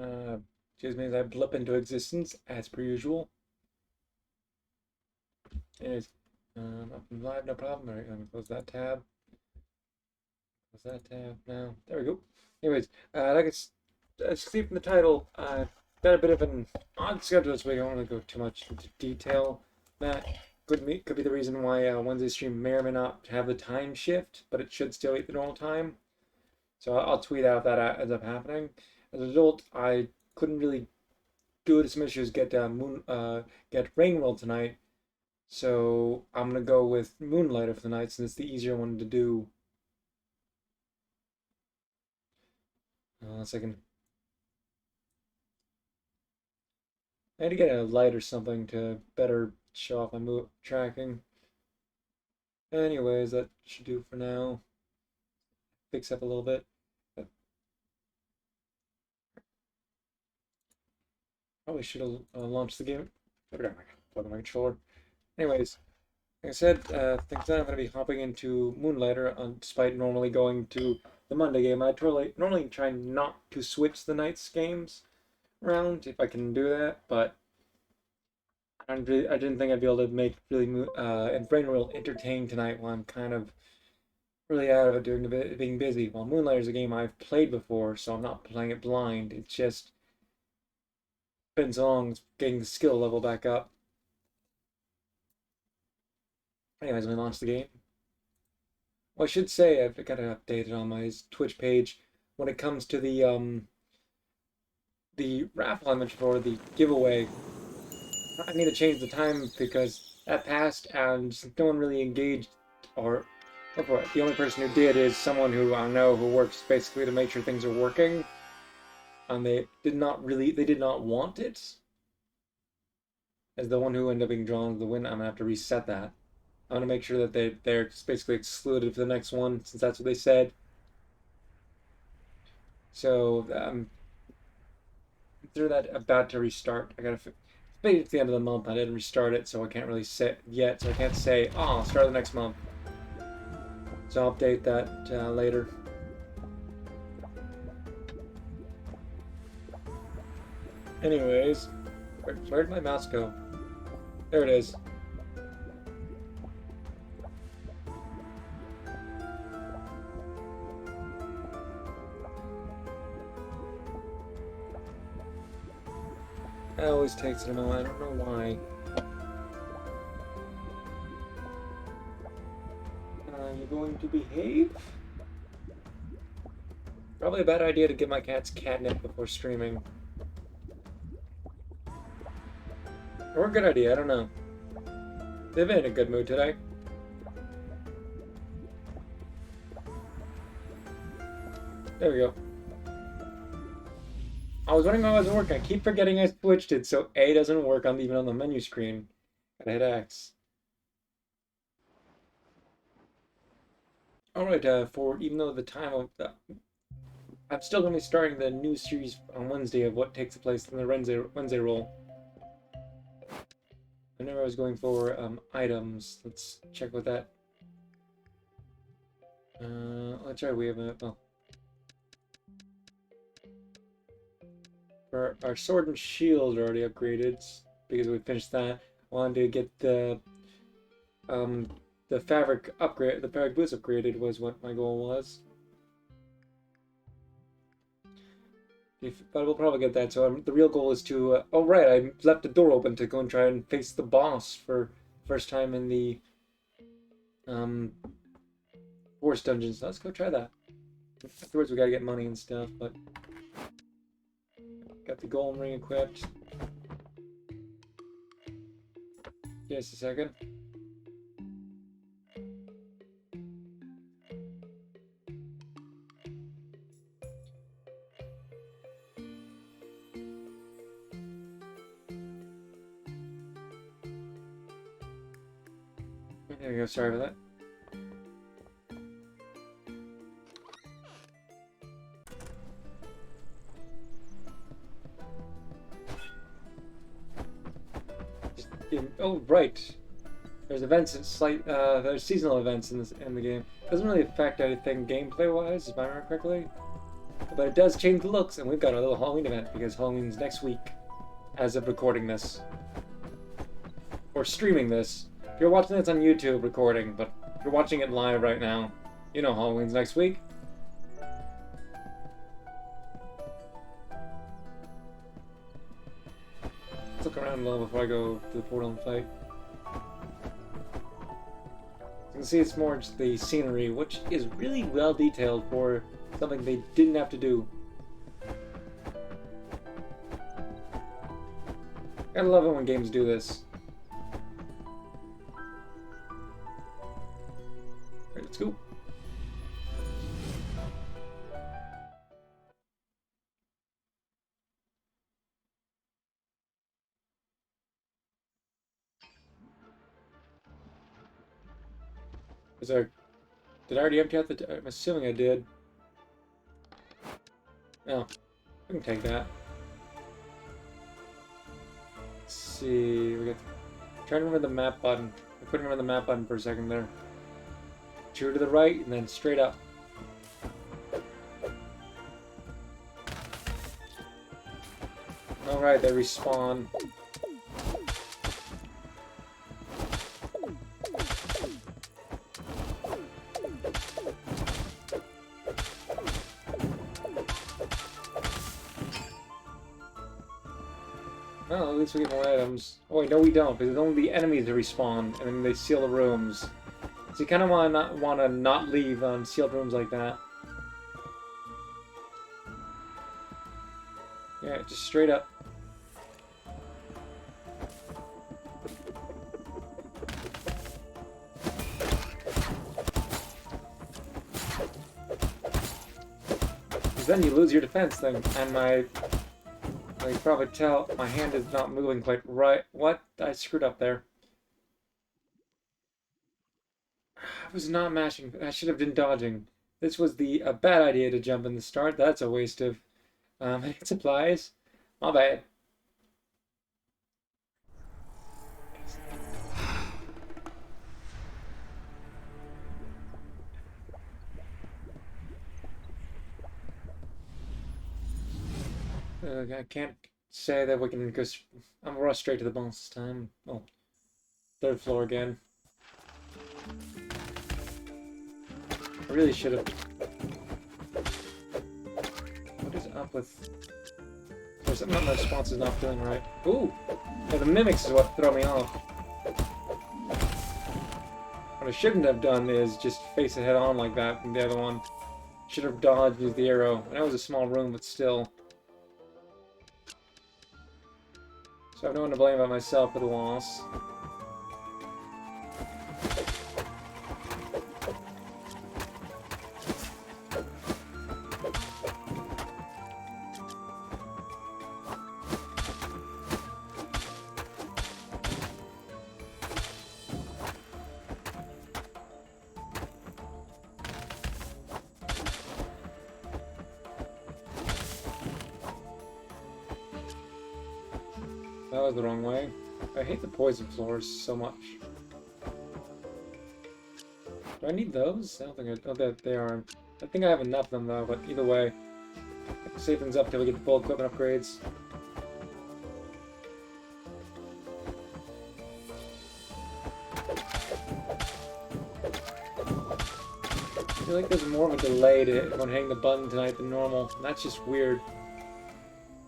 Uh, just means I blip into existence as per usual. Anyways, up and live, no problem. All right, let me close that tab. Close that tab now. There we go. Anyways, like I see from the title, I've got a bit of an odd schedule this week. I don't want to go too much into detail. That could be the reason why Wednesday stream may or may not have the time shift, but it should still eat the normal time. So I'll tweet out if that ends up happening. As a result, I couldn't really due to some issues get Rain World tonight. So I'm gonna go with Moonlighter for the night since it's the easier one to do. Second, I had to get a light or something to better show off my move tracking. Anyways, that should do for now. Fix up a little bit. Probably should have launched the game. I forgot my plug in my controller. Anyways, like I said, thanks that I'm going to be hopping into Moonlighter despite normally going to the Monday game. I normally try not to switch the night's games around if I can do that, but I didn't think I'd be able to make really and Brain World entertaining tonight while I'm kind of really out of it doing being busy. While Moonlighter is a game I've played before, so I'm not playing it blind. It's just been so long getting the skill level back up. Anyways, we launched the game. Well, I should say I've got it updated on my Twitch page when it comes to the raffle I mentioned for the giveaway. I need to change the time because that passed and no one really engaged or for it. The only person who did is someone who I know who works basically to make sure things are working, and they did not want it. As the one who ended up being drawn to the win, I'm gonna have to reset that. I'm gonna make sure that they're basically excluded for the next one since that's what they said. So through that about to restart. I gotta. It's the end of the month. I didn't restart it, so I can't really say yet. So I can't say, oh, I'll start the next month. So I'll update that later. Anyways, where'd my mouse go? There it is. That always takes it a moment. I don't know why. Are you going to behave? Probably a bad idea to give my cats catnip before streaming. Or a good idea, I don't know. They've been in a good mood today. There we go. I was wondering why it wasn't working. I keep forgetting I switched it so A doesn't work even on the menu screen. Gotta hit X. Alright, for even though the time of I'm still going to be starting the new series on Wednesday of what takes place in the Wednesday roll. I never was going for items. Let's check with that. Let's try. We have a well. Our sword and shield are already upgraded because we finished that. I wanted to get the fabric upgrade, the fabric boots upgraded was what my goal was. But we'll probably get that. So the real goal is to. Oh right, I left the door open to go and try and face the boss for first time in the forest dungeons. Let's go try that. Afterwards, we gotta get money and stuff, but got the golden ring equipped. Just a second. There we go. Sorry for that. Oh right. There's events there's seasonal events in the game. Doesn't really affect anything gameplay wise, if I remember correctly. But it does change the looks, and we've got a little Halloween event because Halloween's next week as of recording this. Or streaming this. If you're watching this on YouTube recording, but if you're watching it live right now, you know Halloween's next week. Let's look around a little before I go to the portal and fight. You can see it's more just the scenery, which is really well detailed for something they didn't have to do. I love it when games do this. Alright, let's go. Did I already empty out the... I'm assuming I did. No. I can take that. Let's see... We got... Trying to remember the map button. I couldn't remember the map button for a second there. Two to the right, and then straight up. Alright, they respawn. Well, at least we get more items. Oh wait, no we don't, because it's only the enemies that respawn, and then they seal the rooms. So you kind of want to not leave sealed rooms like that. Yeah, just straight up. Because then you lose your defense thing, and you can probably tell my hand is not moving quite right. What? I screwed up there. I was not mashing. I should have been dodging. This was a bad idea to jump in the start. That's a waste of supplies. My bad. I can't say that we can go... I'm rush straight to the boss this time. Oh, third floor again. I really should have... What is up with... There's something my response is not feeling right. Ooh! Yeah, the mimics is what throw me off. What I shouldn't have done is just face it head on like that from the other one. Should have dodged with the arrow. And that was a small room, but still. So I have no one to blame but myself for the loss. That was the wrong way. I hate the poison floors so much. Do I need those? I don't think I... Oh, they are. I think I have enough of them though, but either way. I can save things up till we get the full equipment upgrades. I feel like there's more of a delay when hitting the button tonight than normal. And that's just weird.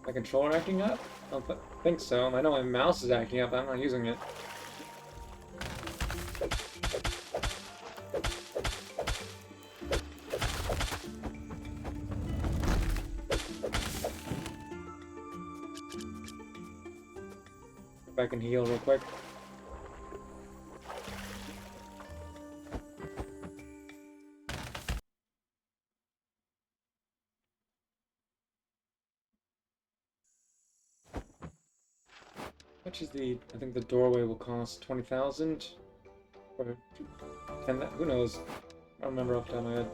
My controller acting up? I don't think so. I know my mouse is acting up, but I'm not using it. If I can heal real quick. How much is I think the doorway will cost 20,000? Or 10, who knows? I don't remember off the top of my head.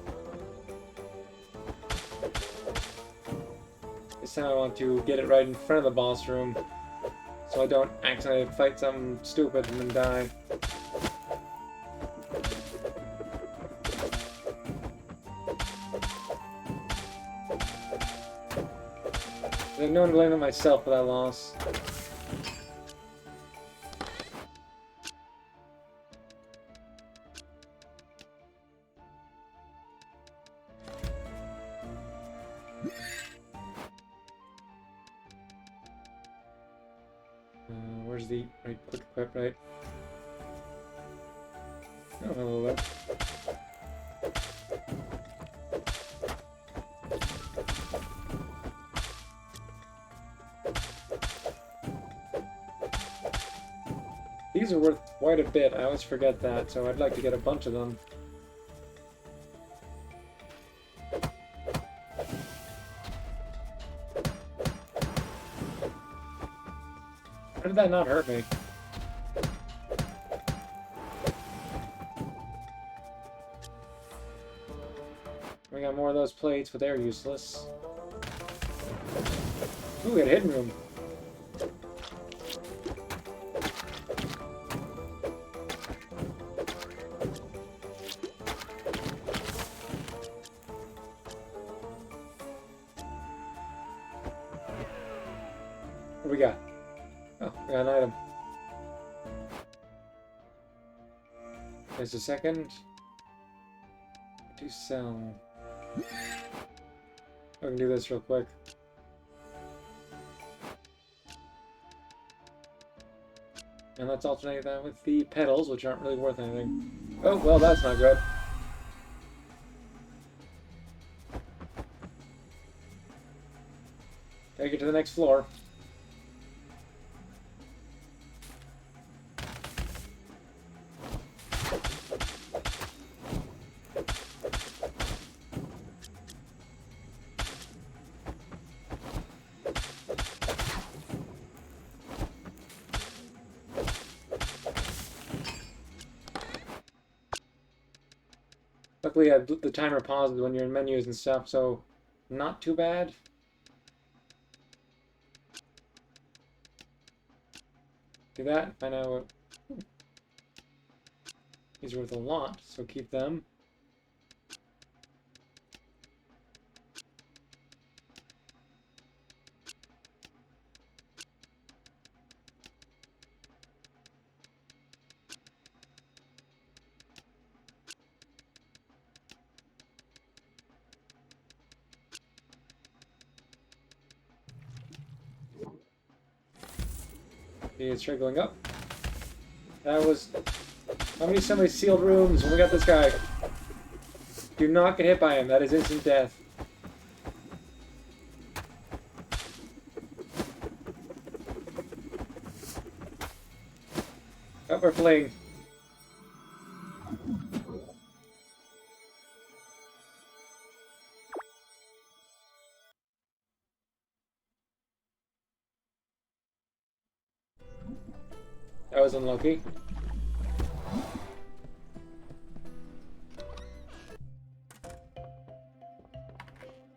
This time I want to get it right in front of the boss room, so I don't accidentally fight something stupid and then die. no one to blame but myself for that loss. Where's the right quick equip, right? Oh, hello there. These are worth quite a bit. I always forget that, so I'd like to get a bunch of them. How did that not hurt me? We got more of those plates, but they're useless. Ooh, we got a hidden room. What do we got? Oh, we got an item. There's a second. To sell. I can do this real quick. And let's alternate that with the petals, which aren't really worth anything. Oh, well, that's not good. Take it to the next floor. Luckily, the timer pauses when you're in menus and stuff, so not too bad. Do that, find out what... These are worth a lot, so keep them. It's straight going up. That was... How many semi-sealed rooms when we got this guy? Do not get hit by him. That is instant death. Oh, we're fleeing. That was unlucky.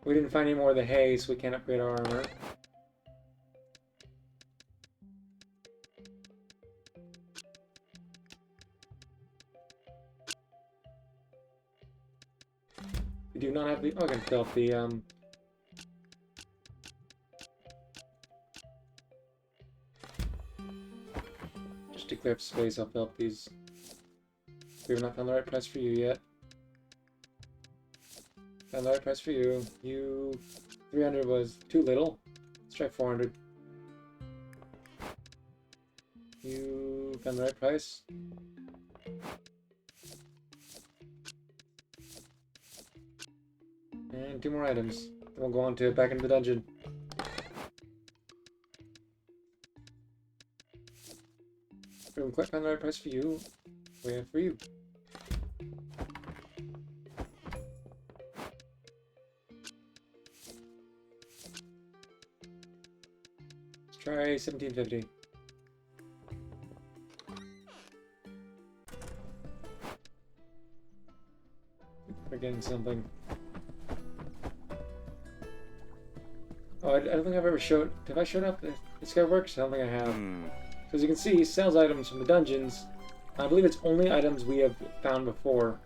We didn't find any more of the hay, so we can't upgrade our armor. We do not have the... Oh, I can fill up the, Just to clear up space, I'll fill up these. We have not found the right price for you yet. Found the right price for you. You... 300 was too little. Let's try 400. You found the right price. And 2 more items. Then we'll go on to back into the dungeon. We haven't quite found the right price for you. We have for you. Let's try 1750. We're getting something. Oh, I don't think I've ever showed... Have I showed up if this guy works? I don't think I have. So as you can see, he sells items from the dungeons. I believe it's only items we have found before.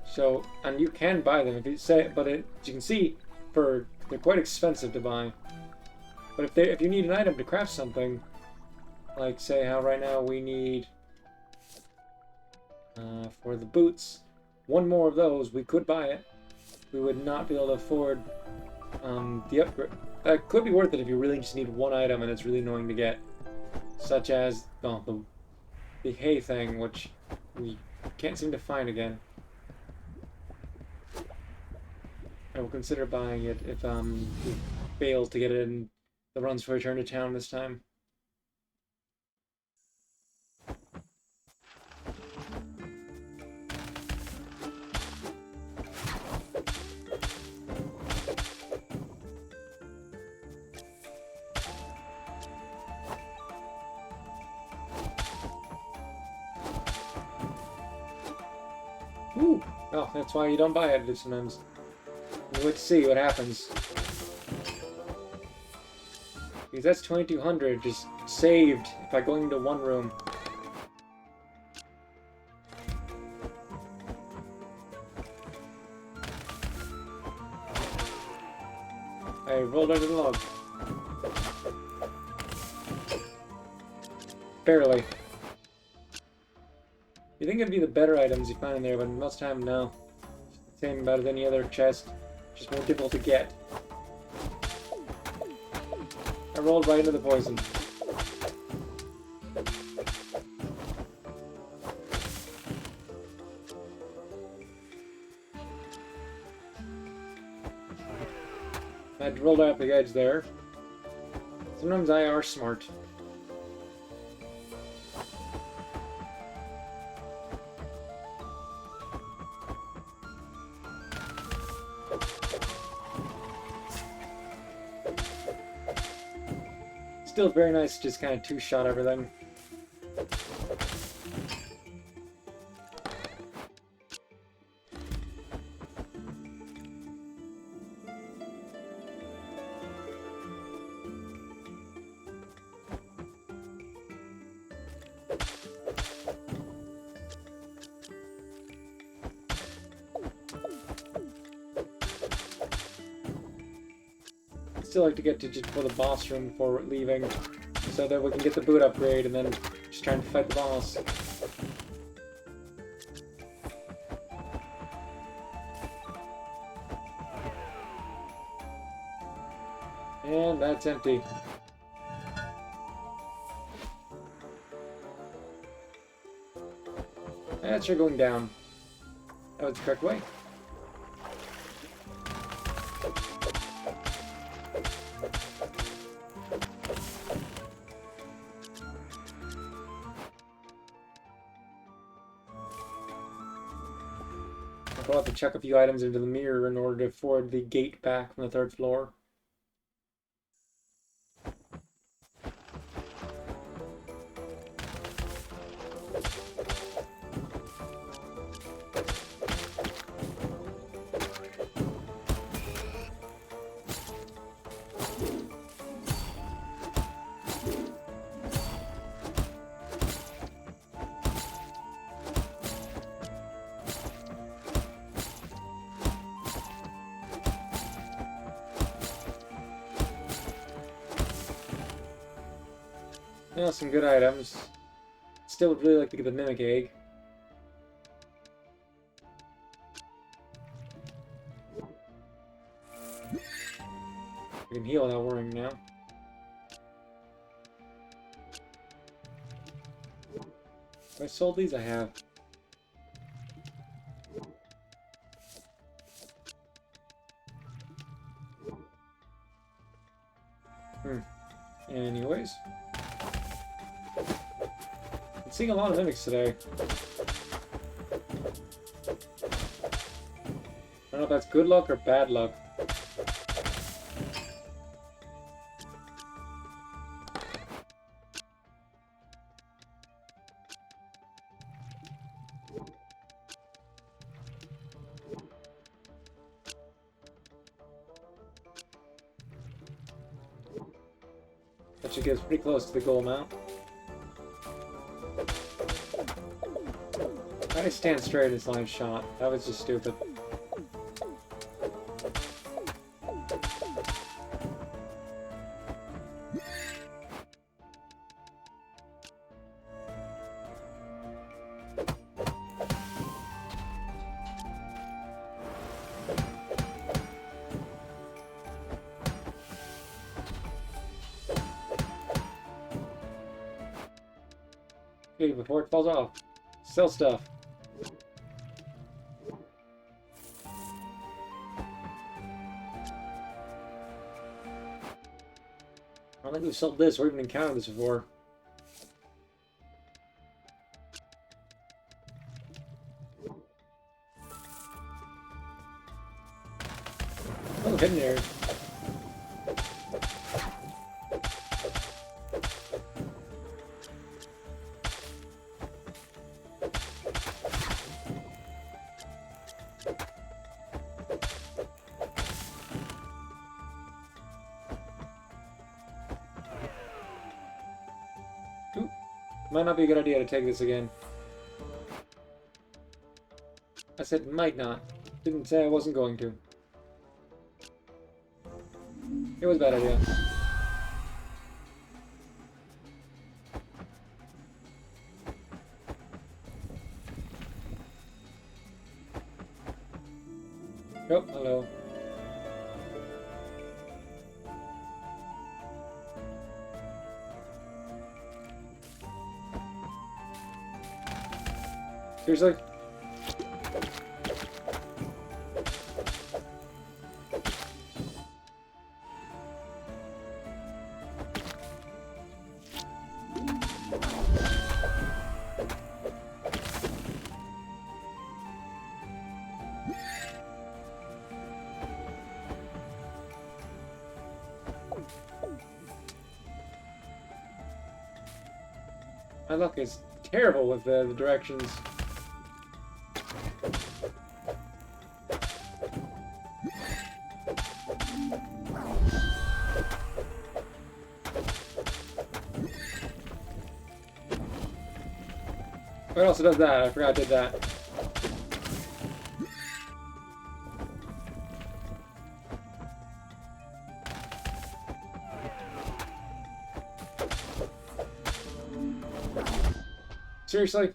So, and you can buy them if you say, but as you can see, they're quite expensive to buy. But if you need an item to craft something, like say how right now we need for the boots, one more of those, we could buy it. We would not be able to afford the upgrade. That could be worth it if you really just need one item and it's really annoying to get, such as the hay thing, which we can't seem to find again. I will consider buying it if we fail to get it in the runs for Return to Town this time. Ooh! Oh, that's why you don't buy it sometimes. You wait to see what happens. Because that's 2200 just saved by going into one room. I rolled under the log. Barely. You think it'd be the better items you find in there, but most of the time, no. Same about as any other chest. Just more difficult to get. I rolled right into the poison. I had to roll right up the edge there. Sometimes I are smart. Still very nice, just kind of two-shot everything. Still like to get to just before the boss room before leaving, so that we can get the boot upgrade and then just trying to fight the boss. And that's empty. That's sure going down. That was the correct way. I'll have to chuck a few items into the mirror in order to afford the gate back from the third floor. Yeah, some good items. Still would really like to get the Mimic Egg. We can heal without worrying now. Have I sold these? I have. Anyways. I'm seeing a lot of mimics today. I don't know if that's good luck or bad luck. That should get us pretty close to the goal amount. I didn't stand straight in this line of shot. That was just stupid. quickly before it falls off. Sell stuff. I don't think we've sold this or even encountered this before. Oh, hidden areas. Ooh, might not be a good idea to take this again. I said might not. Didn't say I wasn't going to. It was a bad idea. Oh, hello. Seriously? My luck is terrible with the directions. What else does that? I forgot I did that. Seriously? I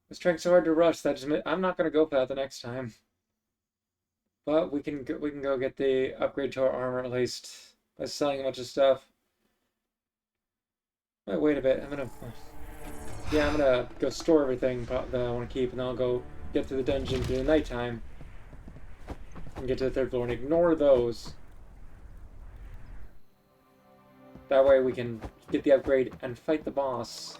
was trying so hard to rush that I'm not gonna go for that the next time. But we can go get the upgrade to our armor at least by selling a bunch of stuff. Wait a bit. I'm gonna go store everything that I want to keep, and then I'll go get to the dungeon during the nighttime and get to the third floor and ignore those. That way we can get the upgrade and fight the boss.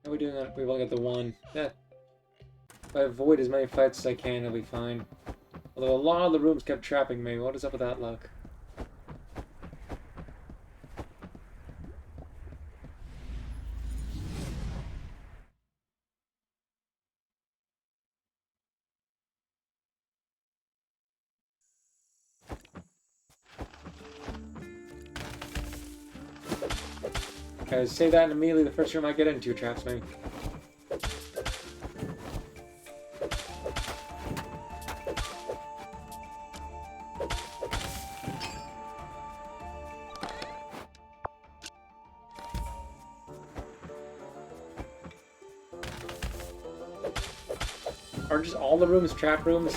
How are we doing that? We've only got the one. Yeah. If I avoid as many fights as I can, I'll be fine. Although a lot of the rooms kept trapping me. What is up with that luck? Okay, say that and immediately the first room I get into traps me. Are just all the rooms trap rooms?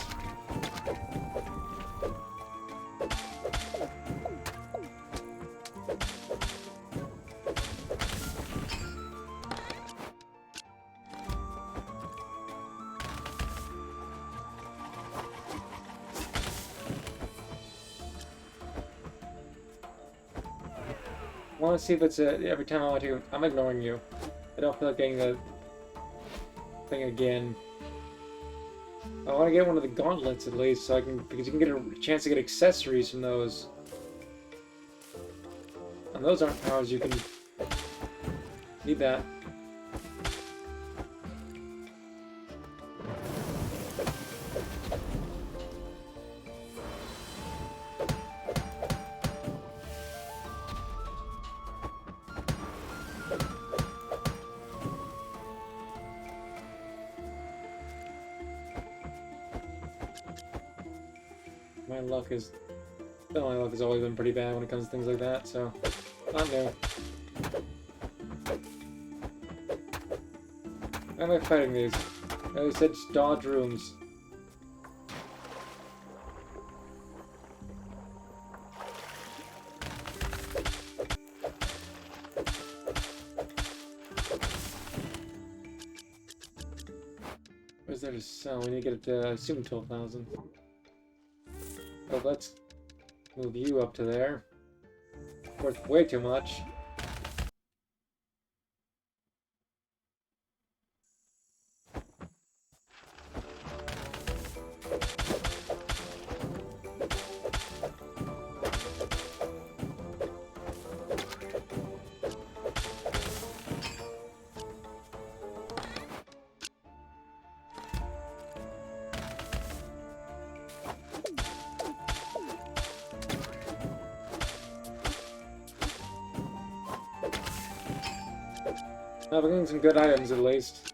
I want to see if it's every time I want to. I'm ignoring you. I don't feel like getting the thing again. I want to get one of the gauntlets at least, so I can, because you can get a chance to get accessories from those. And those aren't powers you can need that. My luck has always been pretty bad when it comes to things like that, so not new. Why am I fighting these? I said dodge rooms. Where's there to sell? We need to get it to, I assume, 12,000. Oh, let's move you up to there. Worth way too much. Now we're getting some good items at least.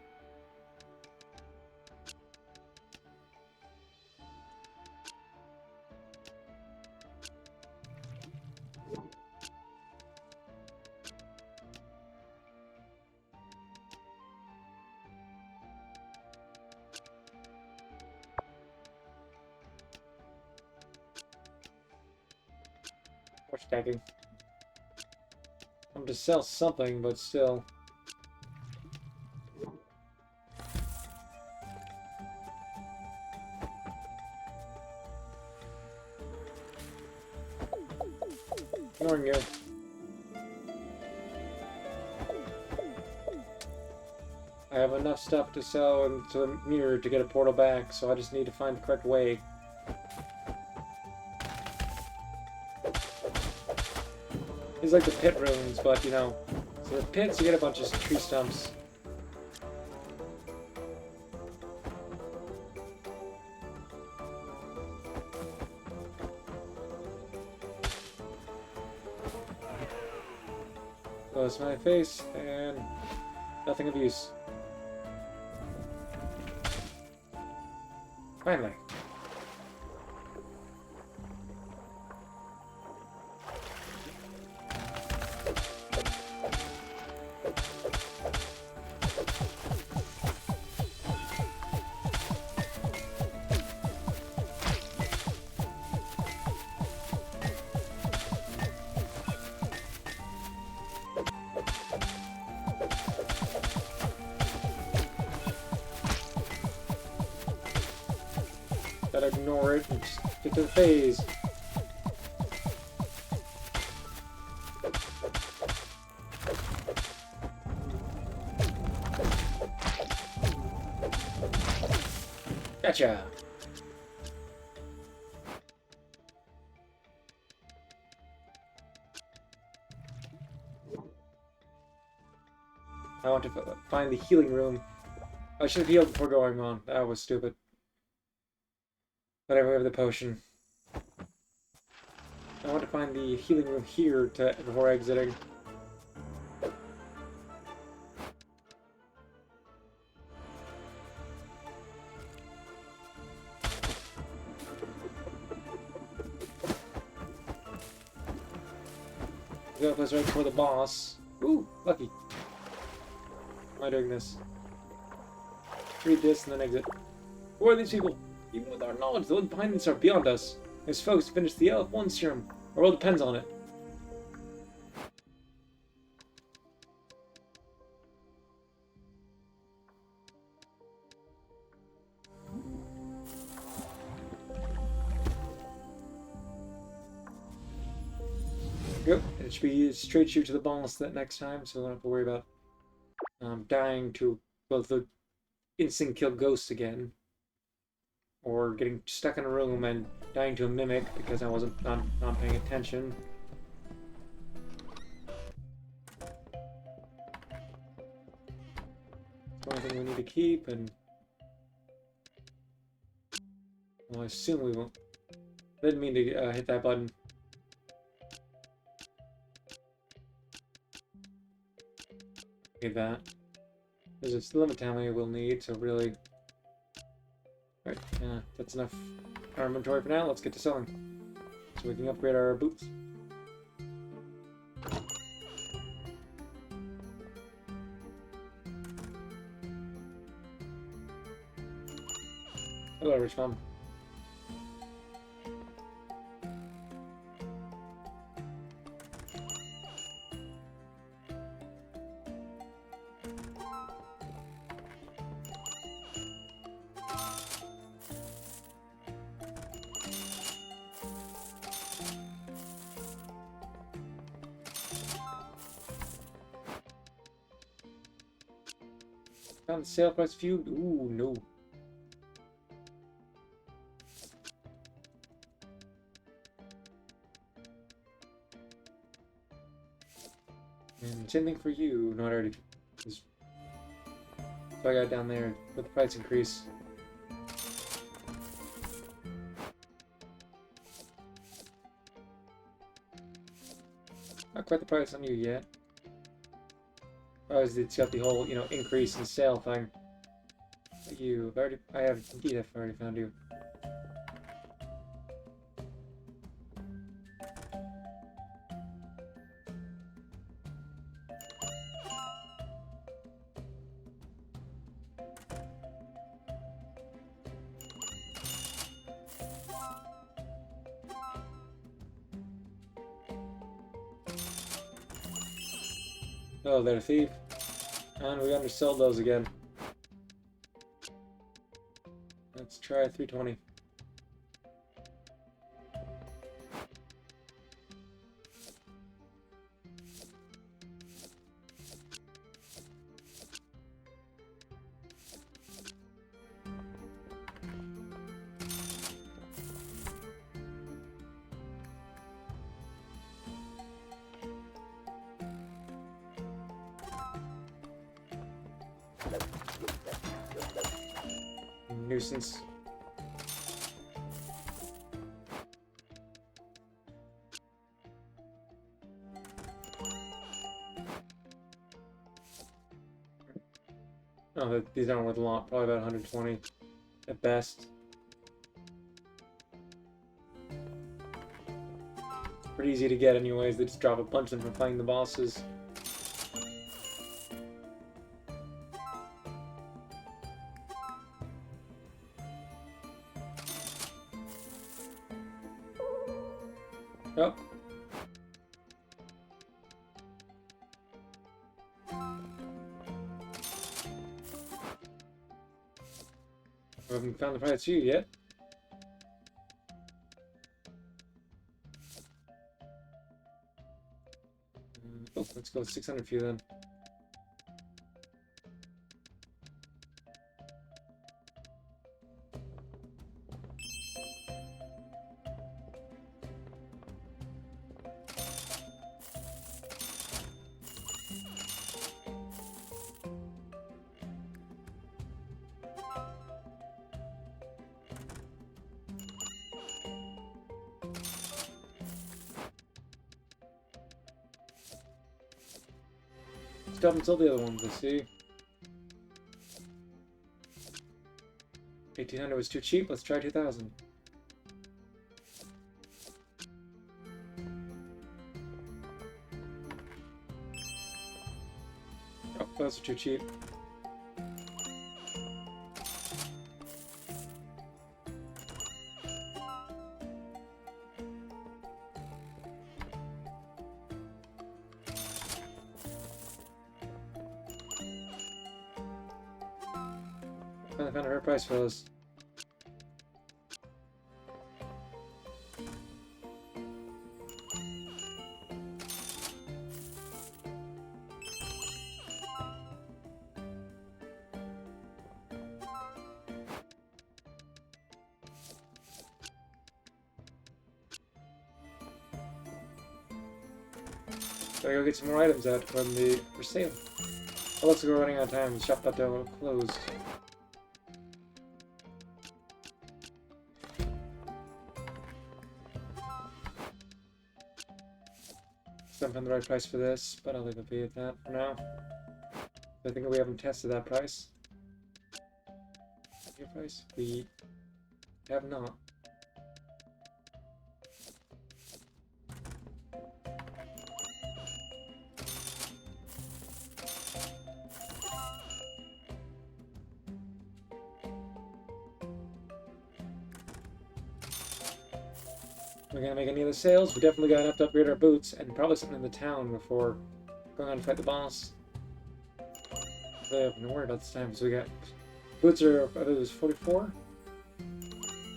More stacking. I'm to sell something, but still. Ignoring you. I have enough stuff to sell into the mirror to get a portal back, so I just need to find the correct way. These are like the pit ruins, but you know, so the pits you get a bunch of tree stumps. Close my face, and nothing of use. Finally. Gotta ignore it and just get to the phase. Gotcha! I want to find the healing room. I should have healed before going on. That was stupid. Whatever, we have the potion. I want to find the healing room here before exiting. That was right before the boss. Ooh, lucky. Why am I doing this? Read this and then exit. Who are these people? Even with our knowledge, the ones behind this are beyond us. These folks finished the LF1 serum. Our world depends on it. Yep, it should be a straight shoot to the boss that next time, so we don't have to worry about dying to both the instant kill ghosts again, or getting stuck in a room and dying to a mimic because I wasn't not paying attention. It's one thing we need to keep, and well, I assume we won't. I didn't mean to hit that button. Need that. There's a limit to how many we'll need, so really. Alright, that's enough our inventory for now. Let's get to selling. So we can upgrade our boots. Hello, Rich Mom. Found the sale price feud. Ooh, no. And same thing for you. No, I already. So I got down there with the price increase. Not quite the price on you yet. Oh, it's got the whole, you know, increase in sale thing. You, I have, indeed, I've already found you. Oh, they're a thief. And we undersold those again. Let's try 320. Nuisance. Oh, these aren't worth a lot. Probably about 120 at best. Pretty easy to get anyways. They just drop a bunch of them from playing the bosses. Oh. I haven't found the price to you yet. Oh, let's go 600 for you then. Stop until the other ones, I see. 1800 was too cheap, let's try 2000. Oh, those are too cheap. I found a fair price for those. Gotta go get some more items out from the for sale. Oh, looks like we're running out of time. The shop got closed. Still haven't found the right price for this, but I'll leave it be at that for now. I think we haven't tested that price. Your price? We have not. We're gonna make any other sales. We definitely got enough to upgrade our boots and probably something in the town before going on to fight the boss. I have no worry about this time because we got boots are, I think it was 44.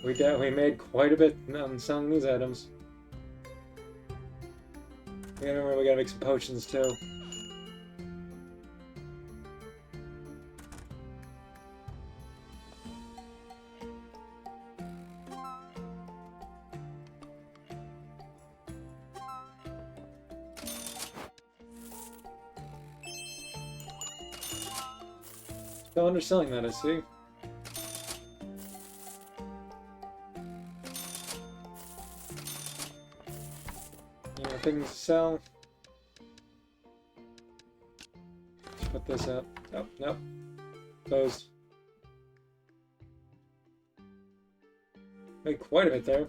We made quite a bit on selling these items. We gotta make some potions too. Still underselling that, I see. Things to sell. Let's put this up. Oh, nope. Closed. Made quite a bit there.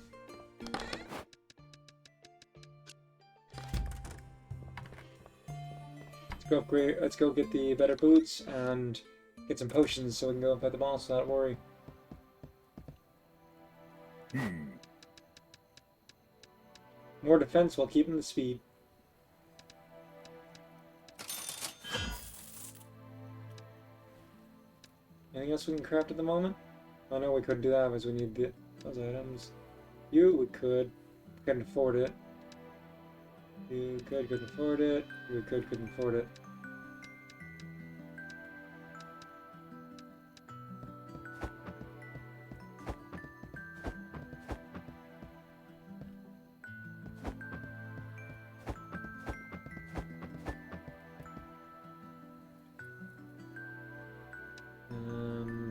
Let's go upgrade. Let's go get the better boots and get some potions so we can go and fight the boss without worry. More defense while keeping the speed. Anything else we can craft at the moment? Oh no, we couldn't do that because we need those items. We couldn't afford it. Couldn't afford it. Couldn't afford it.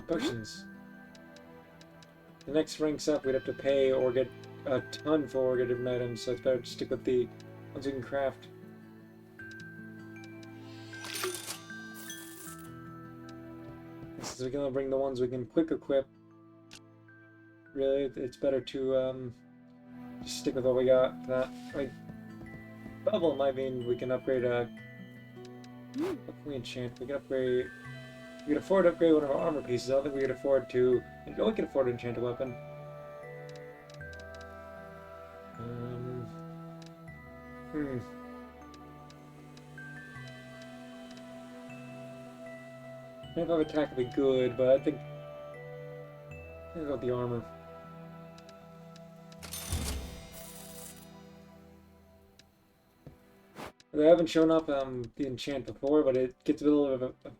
Potions. The next ranks up, we'd have to pay or get a ton for get different items, so it's better to stick with the ones we can craft. Since we can only bring the ones we can quick equip, really, it's better to just stick with what we got for that. Like, bubble might mean we can upgrade a. What can we enchant? We can upgrade. We can afford to upgrade one of our armor pieces. I don't think we can afford to. Oh, we can afford to enchant a weapon. Maybe of attack would be good, but I think I'll go with the armor. They haven't shown up the enchant before, but it gets a little bit of a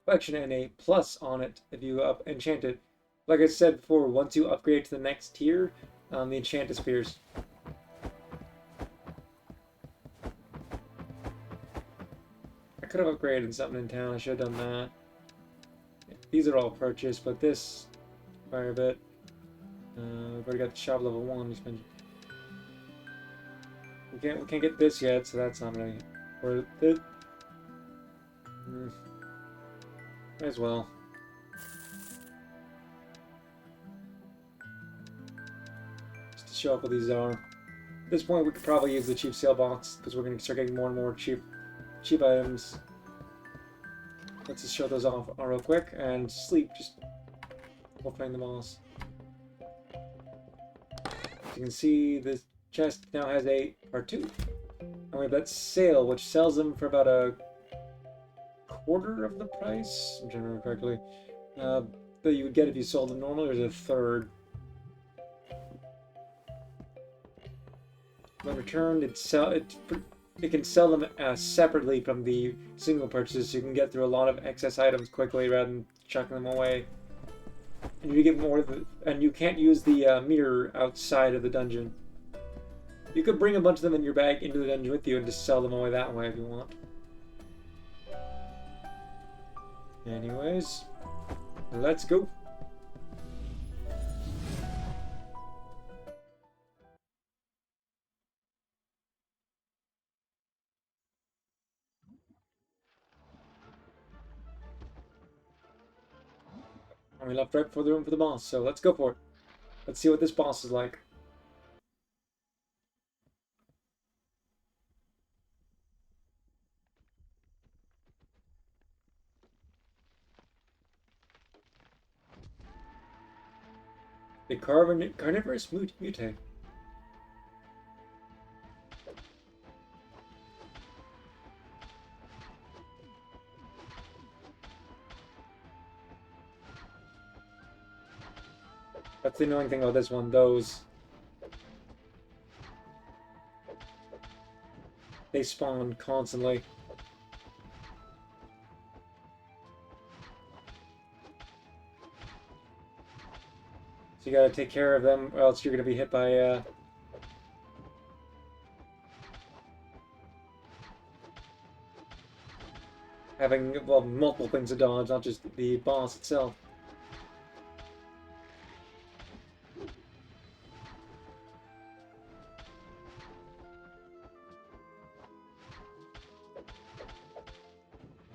reflection and a plus on it if you enchant it. Like I said before, once you upgrade to the next tier, the enchant disappears. I could have upgraded something in town. I should have done that. These are all purchased, but this quite a bit. We've already got the shop level 1. We can't get this yet, so that's not really worth it. Might as well. Just to show off what these are. At this point, we could probably use the cheap sale box because we're going to start getting more and more cheap items. Let's just show those off real quick and sleep. Just while playing the boss. As you can see, this chest now has a part 2. And we have that sale, which sells them for about a quarter of the price, if I remember correctly, that you would get if you sold them normally. There's a third. When returned, it can sell them separately from the single purchases, so you can get through a lot of excess items quickly rather than chucking them away. And you get more, and you can't use the mirror outside of the dungeon. You could bring a bunch of them in your bag into the dungeon with you and just sell them away that way if you want. Anyways, let's go. And we left right before the room for the boss, so let's go for it. Let's see what this boss is like. The carnivorous mutate. That's the annoying thing about this one. Those they spawn constantly. So you gotta take care of them, or else you're gonna be hit by having, well, multiple things to dodge, not just the boss itself.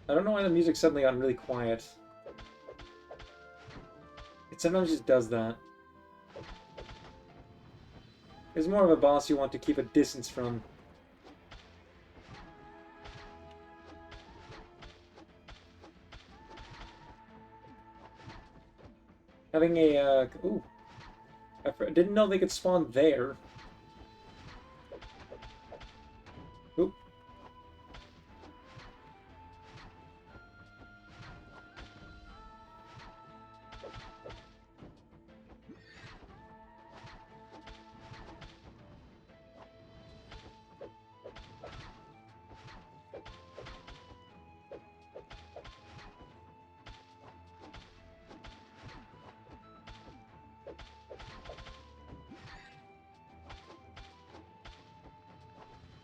I don't know why the music suddenly got really quiet. It sometimes just does that. It's more of a boss you want to keep a distance from. Having a, ooh. I didn't know they could spawn there. Oop.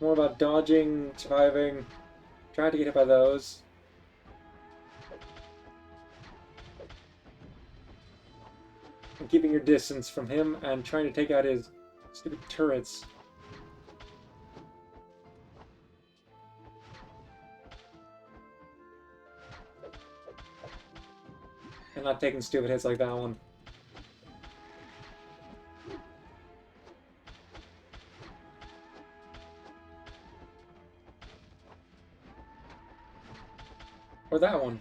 More about dodging, surviving, trying to get hit by those. And keeping your distance from him and trying to take out his stupid turrets. And not taking stupid hits like that one. Or that one.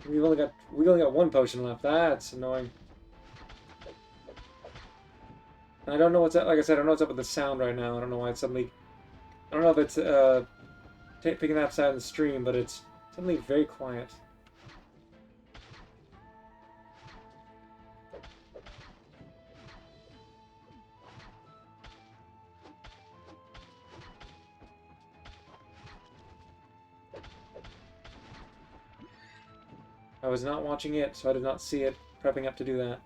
We only got one potion left. That's annoying. And I don't know what's up. Like I said, I don't know what's up with the sound right now. I don't know why it's suddenly. I don't know if it's picking that side of the stream, but it's suddenly very quiet. I was not watching it, so I did not see it prepping up to do that.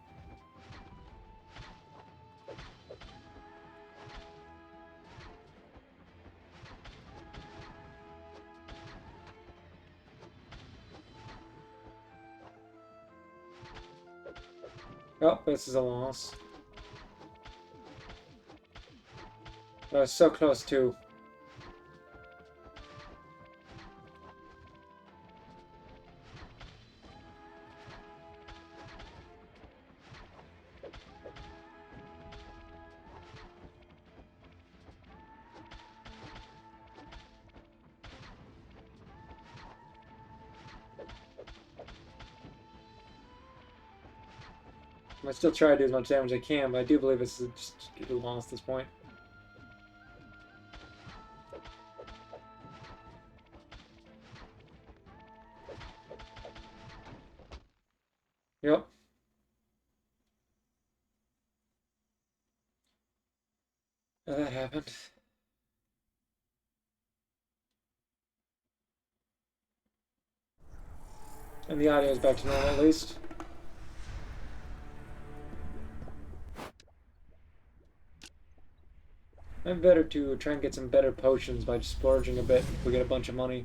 Oh, this is a loss. I was so close to. I still try to do as much damage as I can, but I do believe this is just a loss at this point. Yep. That happened. And the audio is back to normal at least. I'm better to try and get some better potions by just splurging a bit if we get a bunch of money.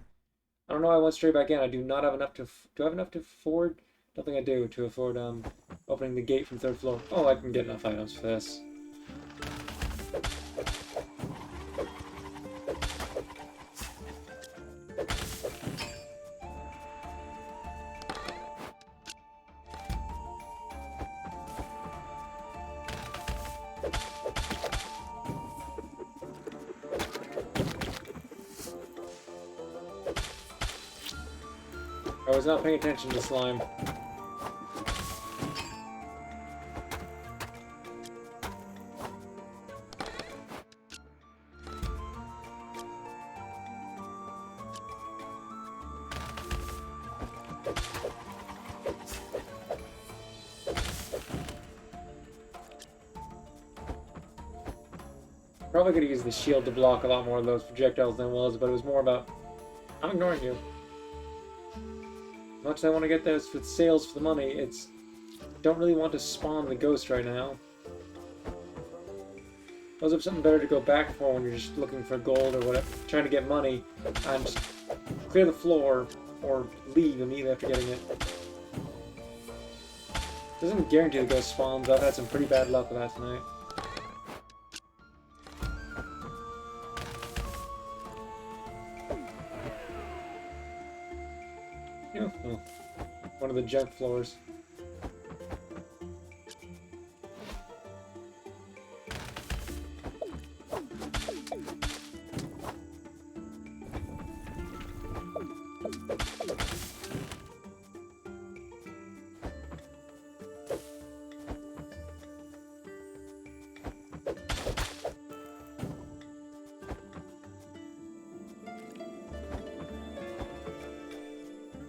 I don't know why I went straight back in. I do not have enough to... Do I have enough to afford? Don't think I do to afford opening the gate from 3rd floor. Oh, I can get enough items for this. I was not paying attention to slime. Probably could have used the shield to block a lot more of those projectiles than it was, but it was more about, I'm ignoring you. As much as I want to get those for the sales for the money, it's... don't really want to spawn the ghost right now. Those have something better to go back for when you're just looking for gold or whatever, trying to get money, and just clear the floor or leave immediately after getting it. Doesn't guarantee the ghost spawns. I've had some pretty bad luck with that tonight. Oh, one of the junk floors.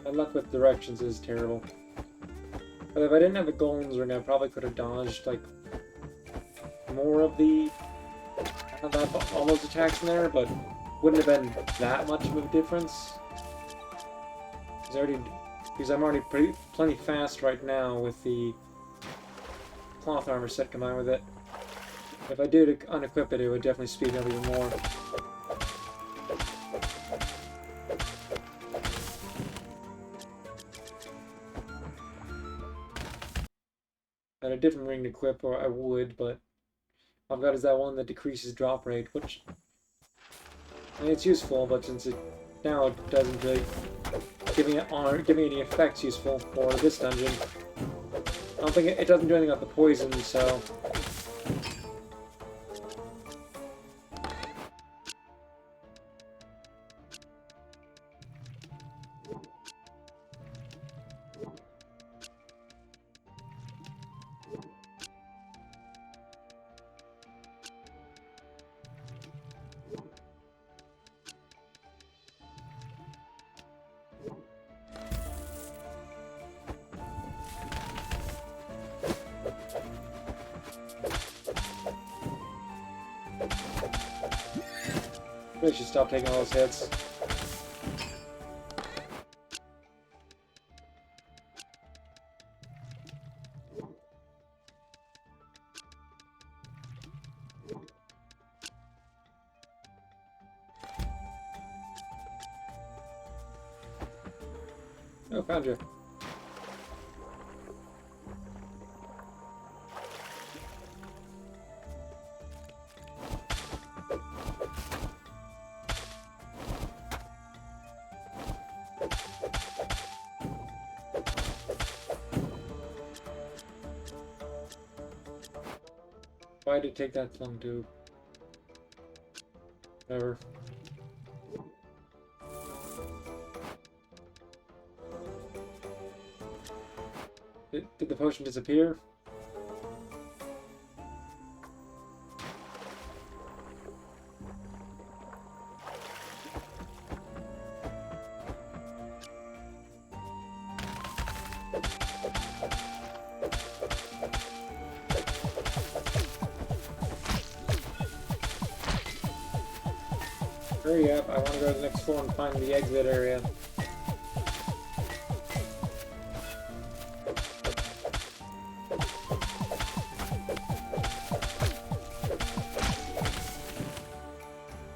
My luck with directions is terrible. But if I didn't have the golems right now, I probably could have dodged, like, more of the... all those attacks in there, but wouldn't have been that much of a difference. Because I'm already plenty fast right now with the cloth armor set combined with it. If I did unequip it, it would definitely speed it up even more. At a different ring to equip, or I would, but all I've got is that one that decreases drop rate, which, I mean, it's useful, but since it now it doesn't really give me any effects useful for this dungeon. I don't think it doesn't do anything about the poison, so really should stop taking all those hits. Oh, found you. Why did it take that long to... Whatever. Did the potion disappear? Hurry up, I want to go to the next floor and find the exit area.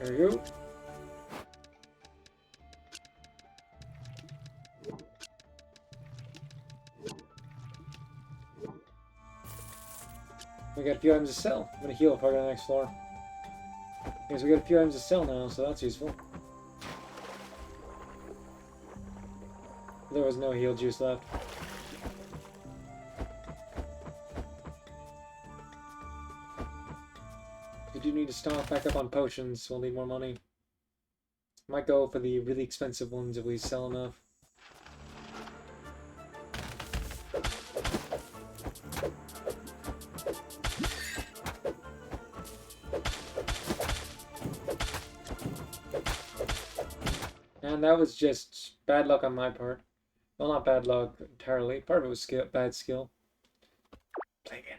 There we go. We got a few items to sell. I'm gonna heal before I go to the next floor. Okay, so we got a few items to sell now, so that's useful. There was no heal juice left. We do need to stock back up on potions, so we'll need more money. Might go for the really expensive ones if we sell enough. And that was just bad luck on my part. Well, not bad luck entirely. Part of it was bad skill. Play again.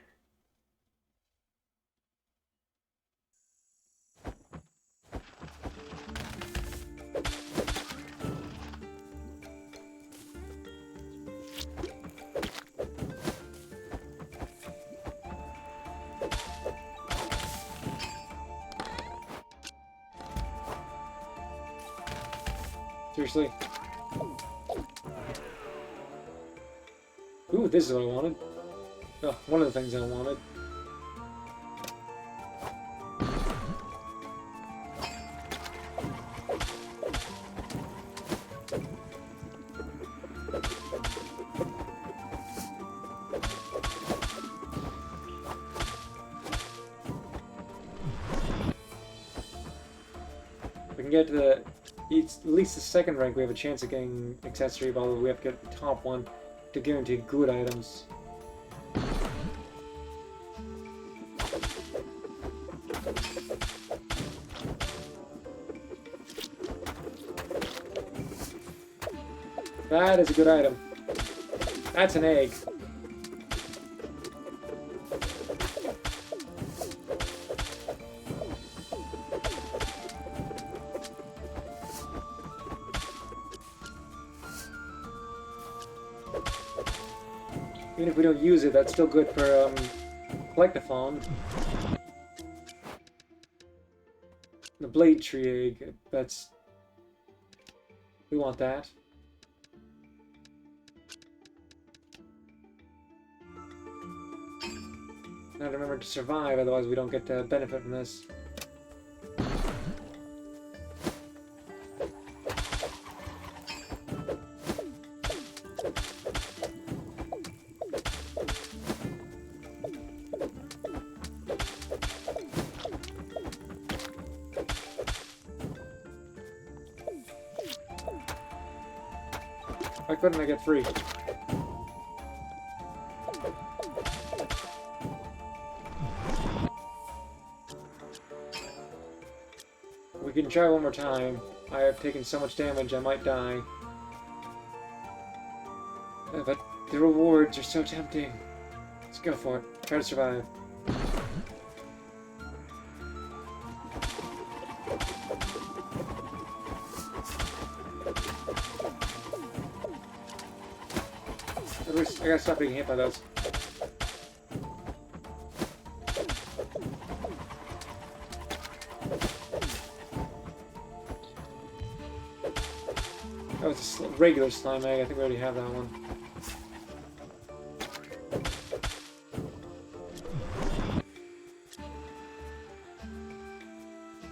Seriously? Ooh, this is what I wanted. Oh, one of the things I wanted. If we can get to at least the second rank, we have a chance of getting accessory, although we have to get the top one to guarantee good items. That is a good item. That's an egg. Even if we don't use it, that's still good for collectathon. The blade tree egg, that's... we want that. Now remember to survive, otherwise we don't get to benefit from this. Why couldn't I get free? We can try one more time. I have taken so much damage I might die. But the rewards are so tempting. Let's go for it. Try to survive. I gotta stop being hit by those. That was a regular slime egg. I think we already have that one.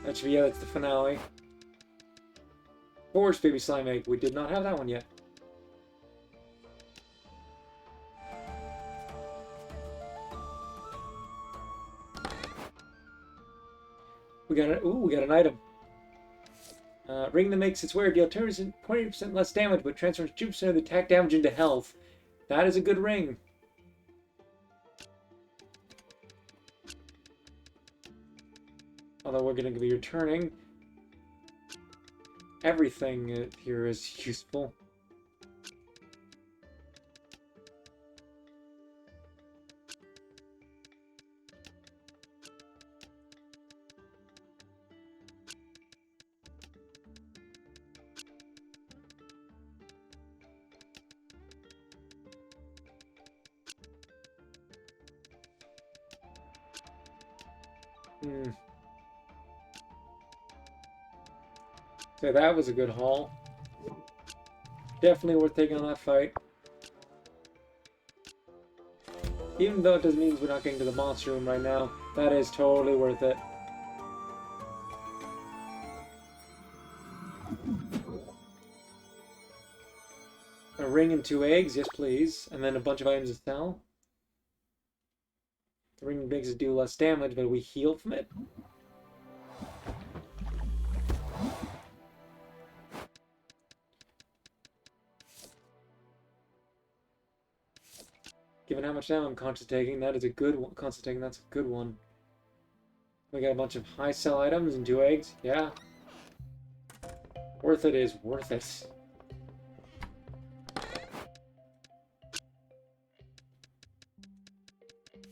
That should be, yeah, that's the finale. Forest baby slime egg. We did not have that one yet. We got an item. Ring that makes its wearer deal 20% less damage, but transforms 2% of the attack damage into health. That is a good ring. Although we're going to be returning. Everything here is useful. So that was a good haul. Definitely worth taking on that fight. Even though it doesn't mean we're not getting to the monster room right now, that is totally worth it. A ring and 2 eggs, yes please. And then a bunch of items to sell. The ring makes us do less damage, but we heal from it. Given how much now I'm concentrating, that is a good one. Concentrating, that's a good one. We got a bunch of high sell items and 2 eggs. Yeah. Worth it is worth it.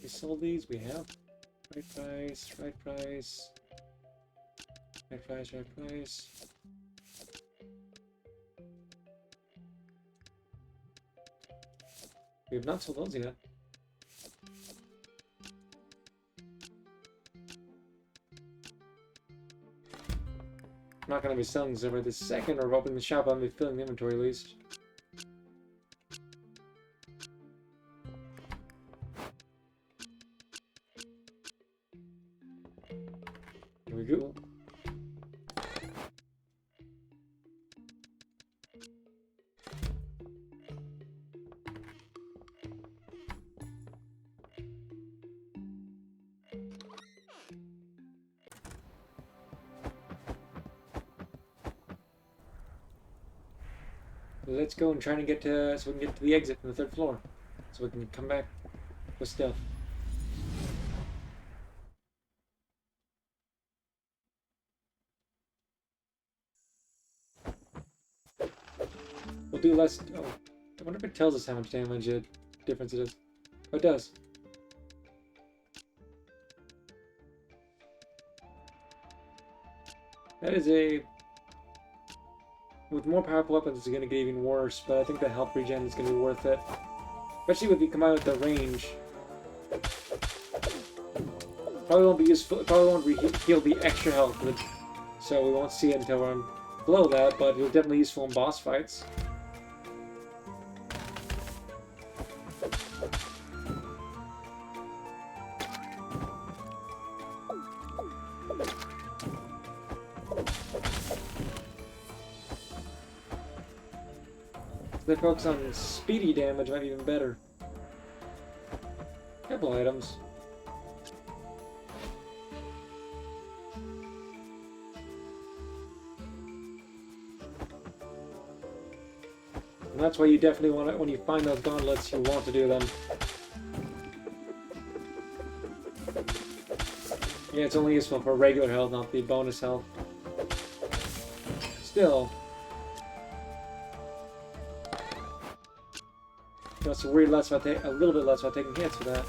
We sold these, we have. Right price, right price. Right price, right price. We have not sold those yet. I'm not going to be selling this over this second, or opening the shop. I'll be filling the inventory at least. Here we go. Let's go and try to get to, so we can get to the exit from the 3rd floor, so we can come back with stuff. We'll do less. Oh, I wonder if it tells us how much damage difference it is. Oh, it does. That is a. With more powerful weapons, it's going to get even worse, but I think the health regen is going to be worth it. Especially if you come out with the range. Probably won't be useful, probably won't heal the extra health, so we won't see it until we're below that, but it'll definitely be useful in boss fights. If they focus on speedy damage, might be even better. Couple items. And that's why you definitely want to, when you find those gauntlets, you want to do them. Yeah, it's only useful for regular health, not the bonus health. Still. You have to worry less about a little bit less about taking hits for that.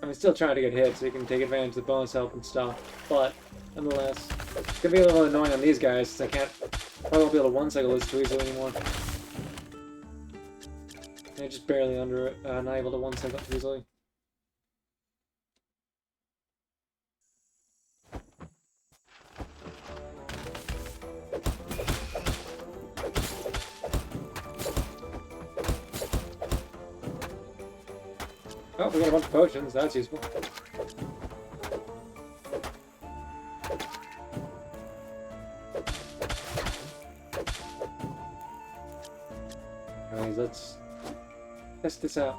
I'm still trying to get hit so you can take advantage of the bonus health and stuff, but nonetheless, it's gonna be a little annoying on these guys since I probably won't be able to one-cycle this too easily anymore. I'm just barely under it, not able to one-cycle too easily. Oh, we got a bunch of potions, that's useful. Alright, let's test this out.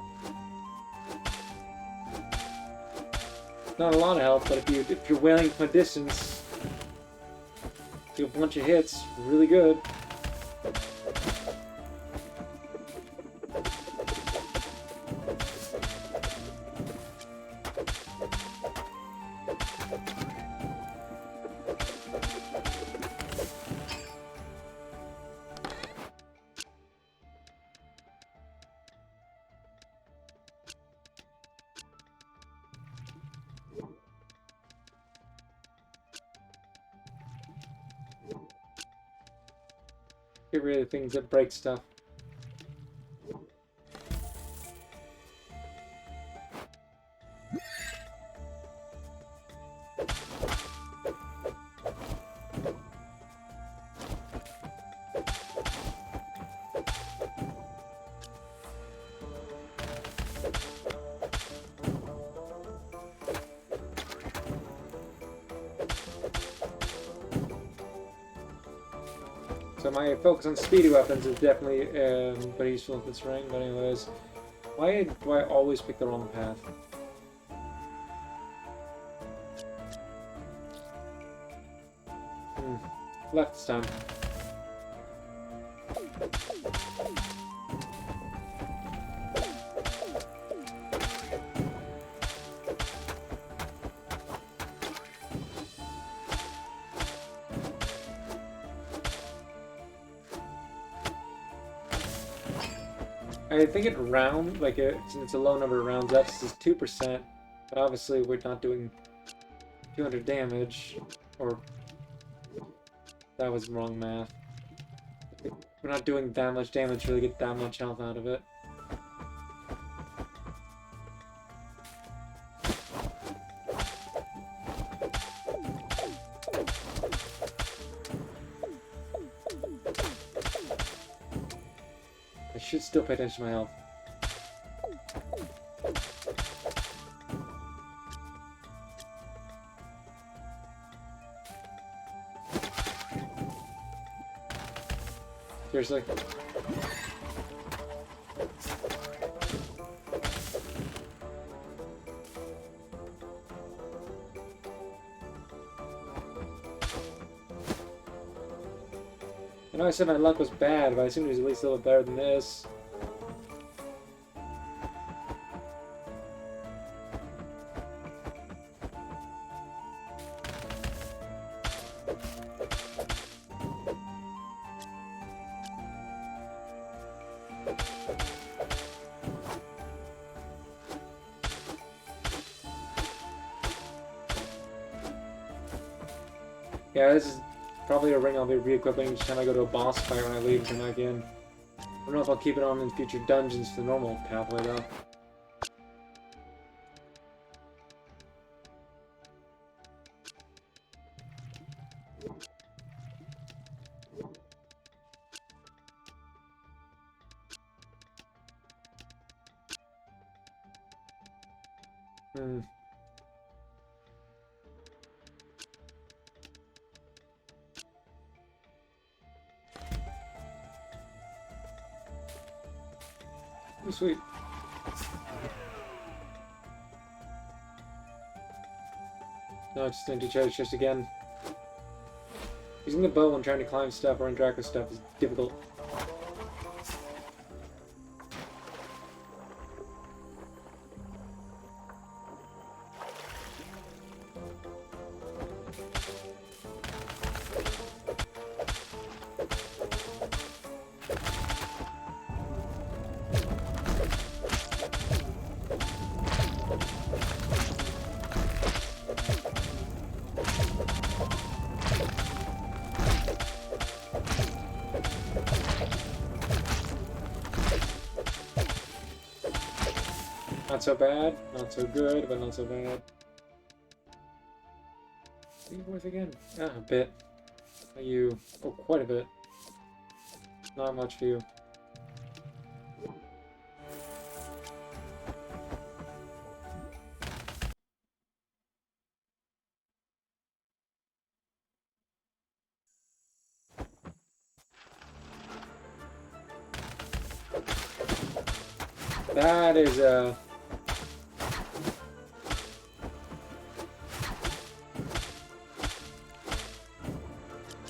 Not a lot of health, but if you're wailing from a distance, do a bunch of hits, really good. Get rid of things that break stuff. So my focus on speedy weapons is definitely very useful at this ring, but anyways, why do I always pick the wrong path? Left this time. I think it round like since it's a low number, it rounds up. This is 2%, but obviously we're not doing 200 damage, or that was wrong math. We're not doing that much damage to really get that much health out of it. I should still pay attention to my health. Seriously? I know I said my luck was bad, but I assume it was at least a little better than this. Yeah, this is probably a ring I'll be re-equipping each time I go to a boss fight when I leave and come back in. I don't know if I'll keep it on in future dungeons for the normal pathway though. Hmm. Oh, sweet. No, it's just into treasure chest again. Using the bow when trying to climb stuff or interact with stuff is difficult. Not so bad, not so good, but not so bad. What are you worth again? Ah, a bit. Are you? Oh, quite a bit. Not much for you. That is a...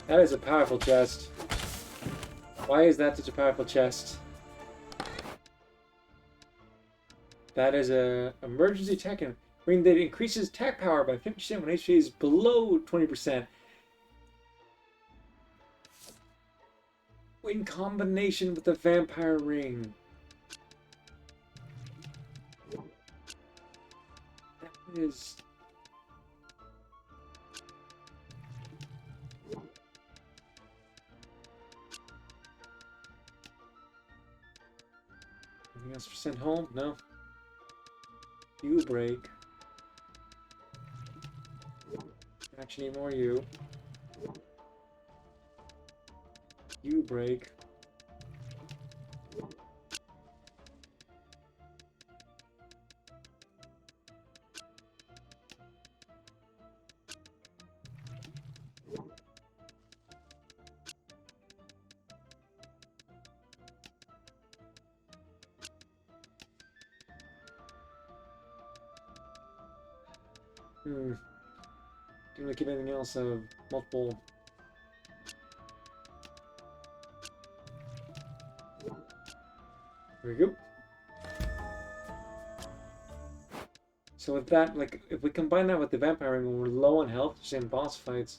That is a powerful chest. Why is that such a powerful chest? That is a emergency attack ring that increases attack power by 50% when HP is below 20%. In combination with the vampire ring. That is... Anything else for sent home? No. You break. Actually, need more you. You break. Didn't really keep anything else of multiple. There we go. So with that, like, if we combine that with the vampire ring when we're low on health, just in boss fights,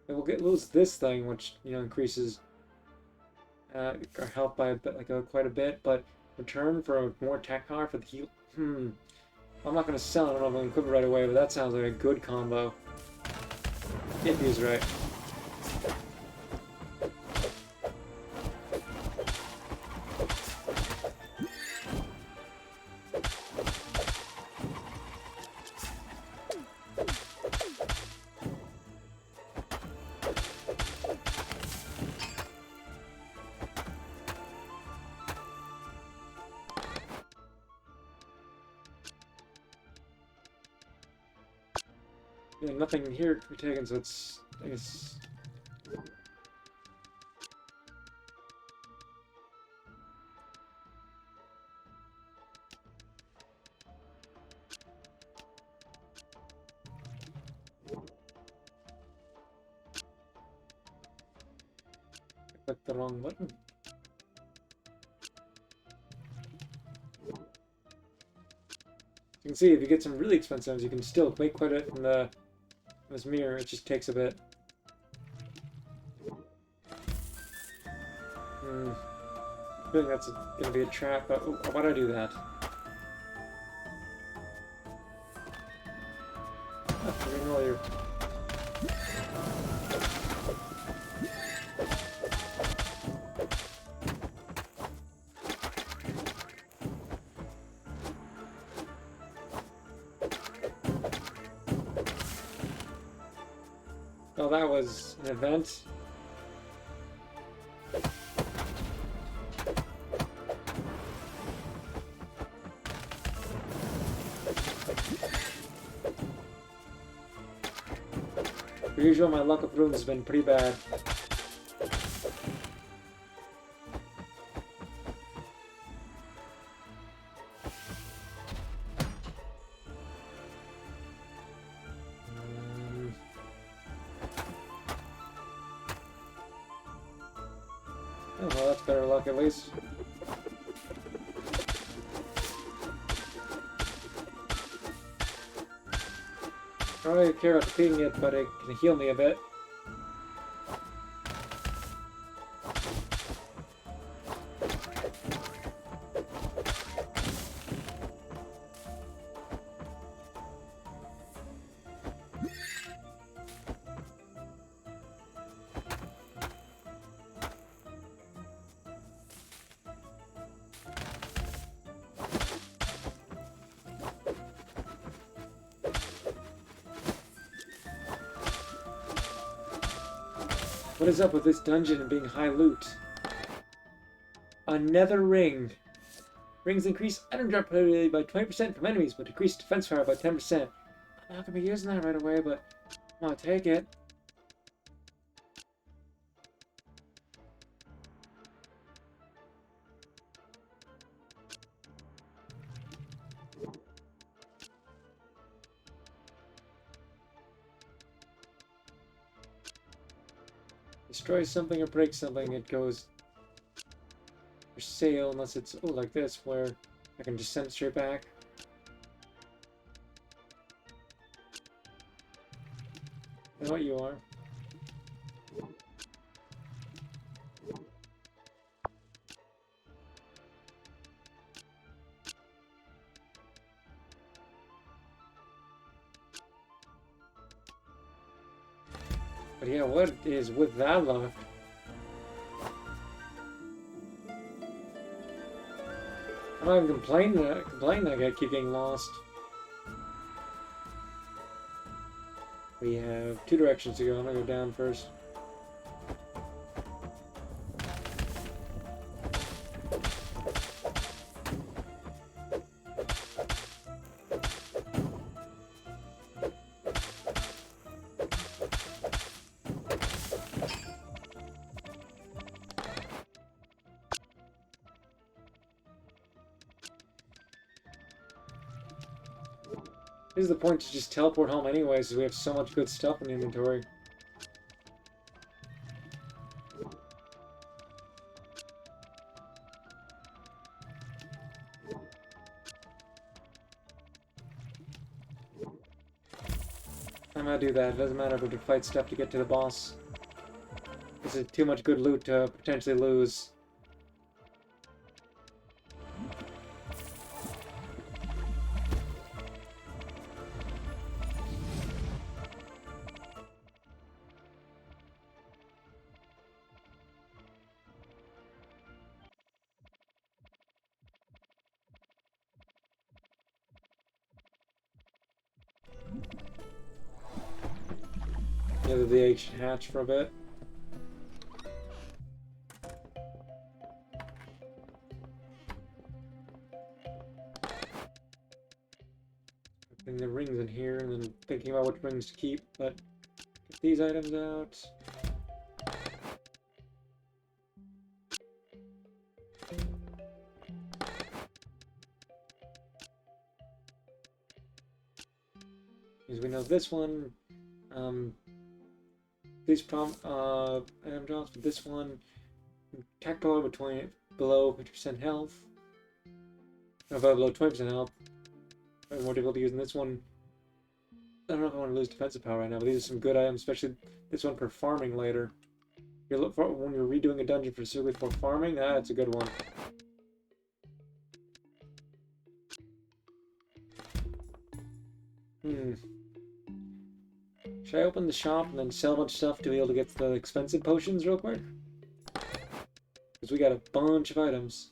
then we'll lose this thing, which, you know, increases our health by a bit, like quite a bit. But Return for more tech car for the heal. I'm not gonna sell it. I don't know if I'm gonna equip it right away, but that sounds like a good combo. If he's right. Yeah, nothing here to be taken, so it's, I guess... I clicked the wrong button. You can see if you get some really expensive ones, you can still make quite a bit from this mirror. It just takes a bit. I feel like that's gonna be a trap, but why'd I do that? Familiar. Oh, that was an event. Per usual, my luck of rooms has been pretty bad. Oh, well, that's better luck at least. I don't really care about defeating it, but it can heal me a bit. What is up with this dungeon and being high loot? A nether ring. Rings increase item drop probability by 20% from enemies, but decrease defense power by 10%. I'm not gonna be using that right away, but I'm gonna take it. Destroy something or break something, it goes for sale unless it's like this, where I can just send it straight back. I know what you are. But yeah, what is with that luck? I'm not even complaining that I keep getting lost. We have two directions to go. I'm gonna go down first. This is the point to just teleport home anyways, because we have so much good stuff in the inventory. I'm gonna do that. It doesn't matter if we can fight stuff to get to the boss. This is too much good loot to potentially lose. Yeah, the egg should hatch for a bit. Putting the rings in here and then thinking about which rings to keep, but get these items out. Because we know this one, these item drops for this one, tactile between below 50% health, below 20% health, more difficulty using this one. I don't know if I want to lose defensive power right now, but these are some good items, especially this one for farming later. When you're redoing a dungeon specifically for farming, that's a good one. Should I open the shop and then sell a bunch of stuff to be able to get the expensive potions real quick? Because we got a bunch of items.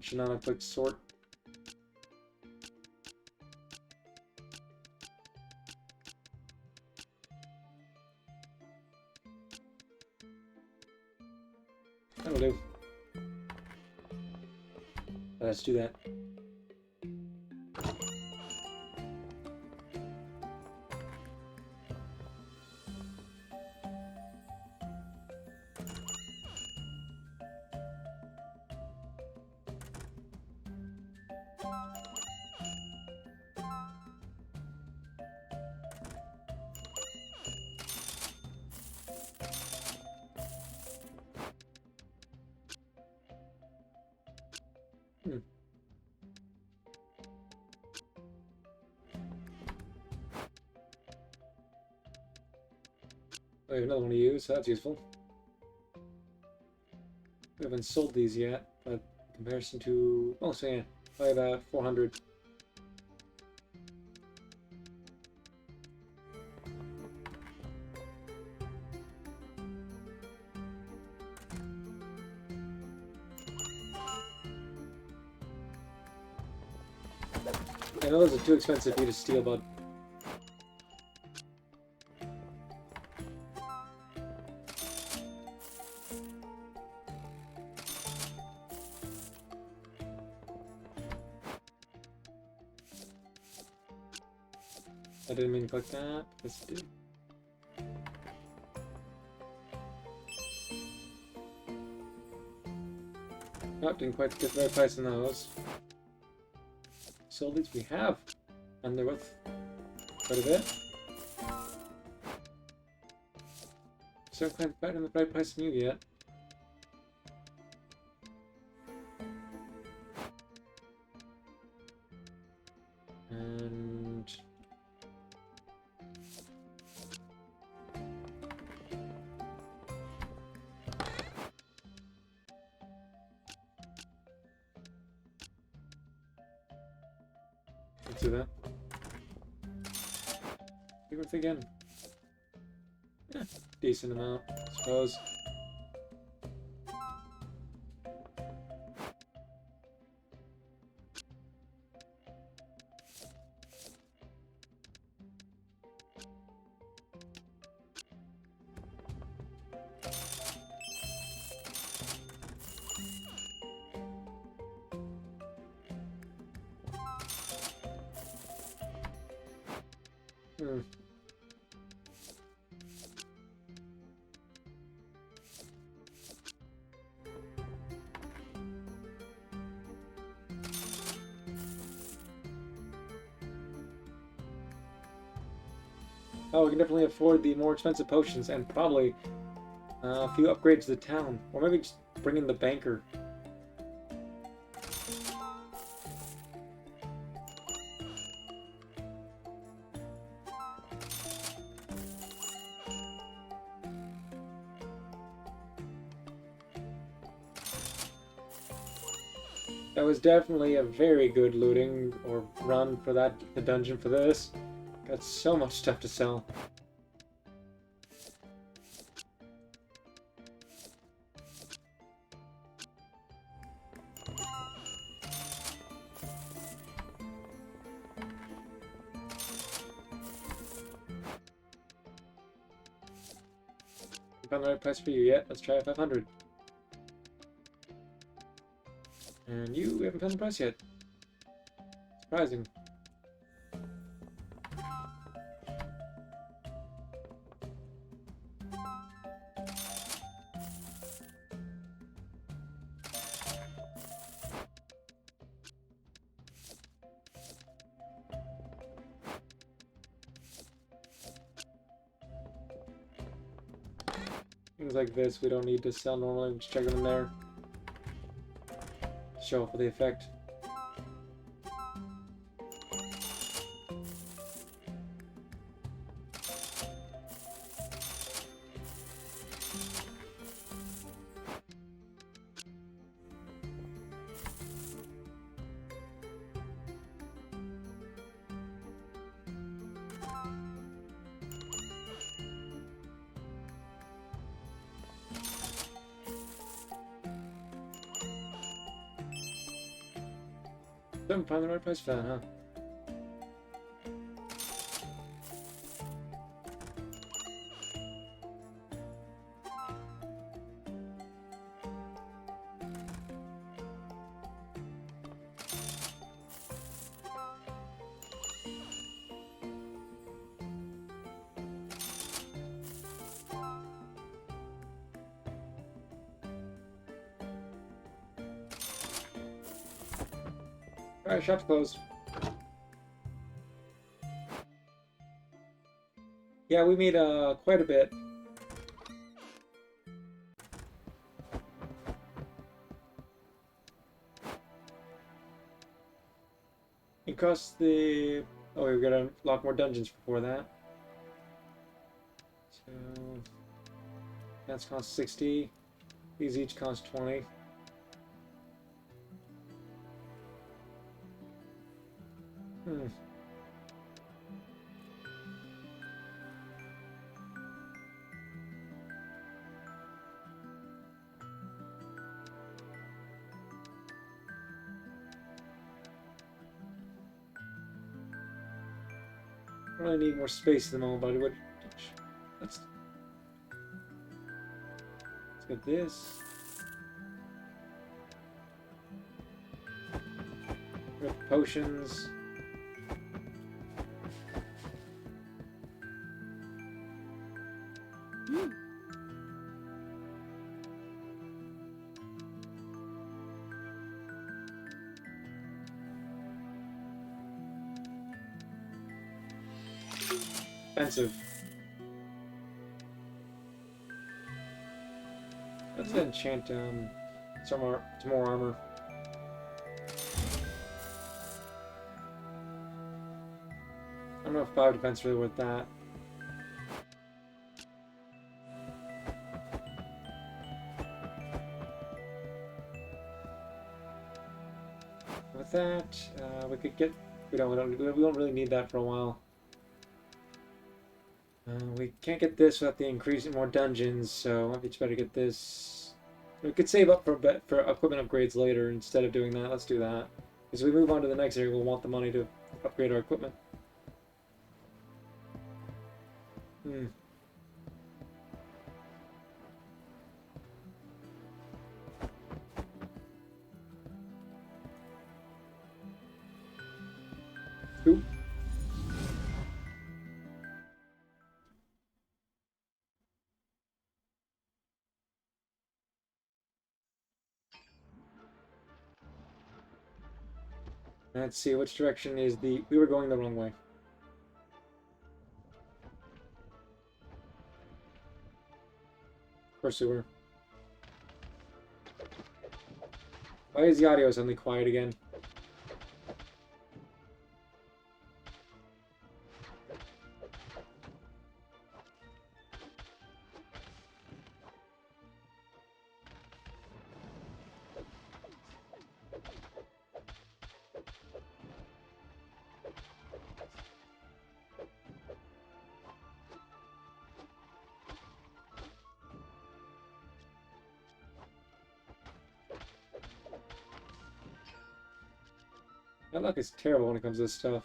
Should not have clicked sort. That'll do. Let's do that. We have another one to use, so that's useful. We haven't sold these yet, but in comparison to... Oh, so yeah, probably about 400. I know those are too expensive for you to steal, bud. I didn't mean to click that. Yes, I did. Oh, didn't quite get the right price on those. So these we have, and they're worth quite a bit. So I'm quite better than the right price than you get. And let's do that. Be worth again. Yeah, decent amount, I suppose. Oh, we can definitely afford the more expensive potions and probably a few upgrades to the town. Or maybe just bring in the banker. That was definitely a very good looting or run for the dungeon for this. Got so much stuff to sell. Found the right price for you yet? Let's try 500. And you haven't found the price yet. Surprising. Things like this we don't need to sell normally. Just check them in there. Show for the effect. Didn't find the right price for that, huh? Alright, shop's closed. Yeah, we made quite a bit. It costs the... Oh, we've got to unlock more dungeons before that. So... That's cost 60. These each cost 20. Hmm. I really need more space at the moment, but I would... Let's get this. We have potions. Expensive. Let's enchant some more armor. I don't know if 5 defense is really worth that. With that, we could get. We don't really need that for a while. We can't get this without the increase in more dungeons, so it's better to get this. We could save up for equipment upgrades later instead of doing that. Let's do that. As we move on to the next area, we'll want the money to upgrade our equipment. Hmm. Oop. Let's see, which direction is the... We were going the wrong way. Of course we were. Why is the audio suddenly quiet again? My luck is terrible when it comes to this stuff.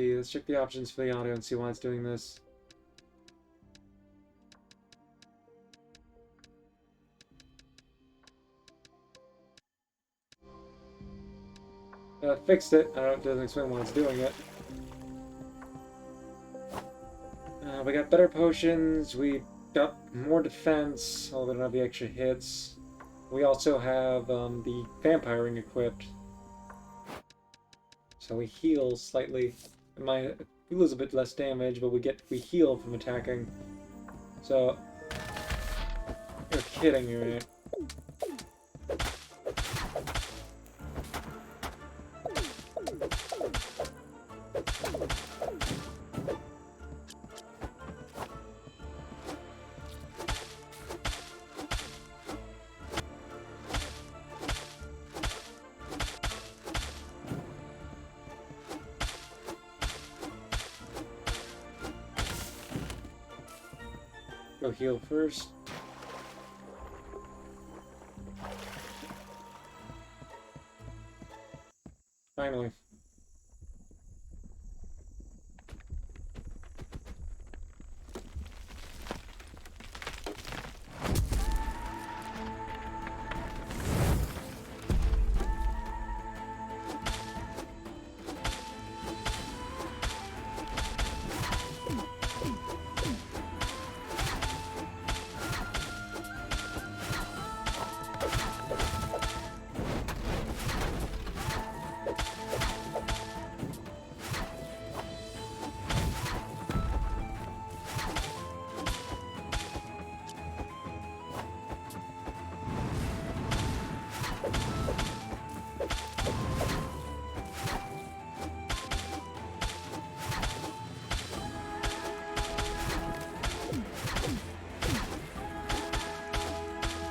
see. Let's check the options for the audio and see why it's doing this. Fixed it. I don't. It doesn't explain why it's doing it. We got better potions. We got more defense, although we don't have the extra hits. We also have the vampire ring equipped, so we heal slightly. We lose a bit less damage, but we heal from attacking. So you're kidding me, right? Go heal first. Finally.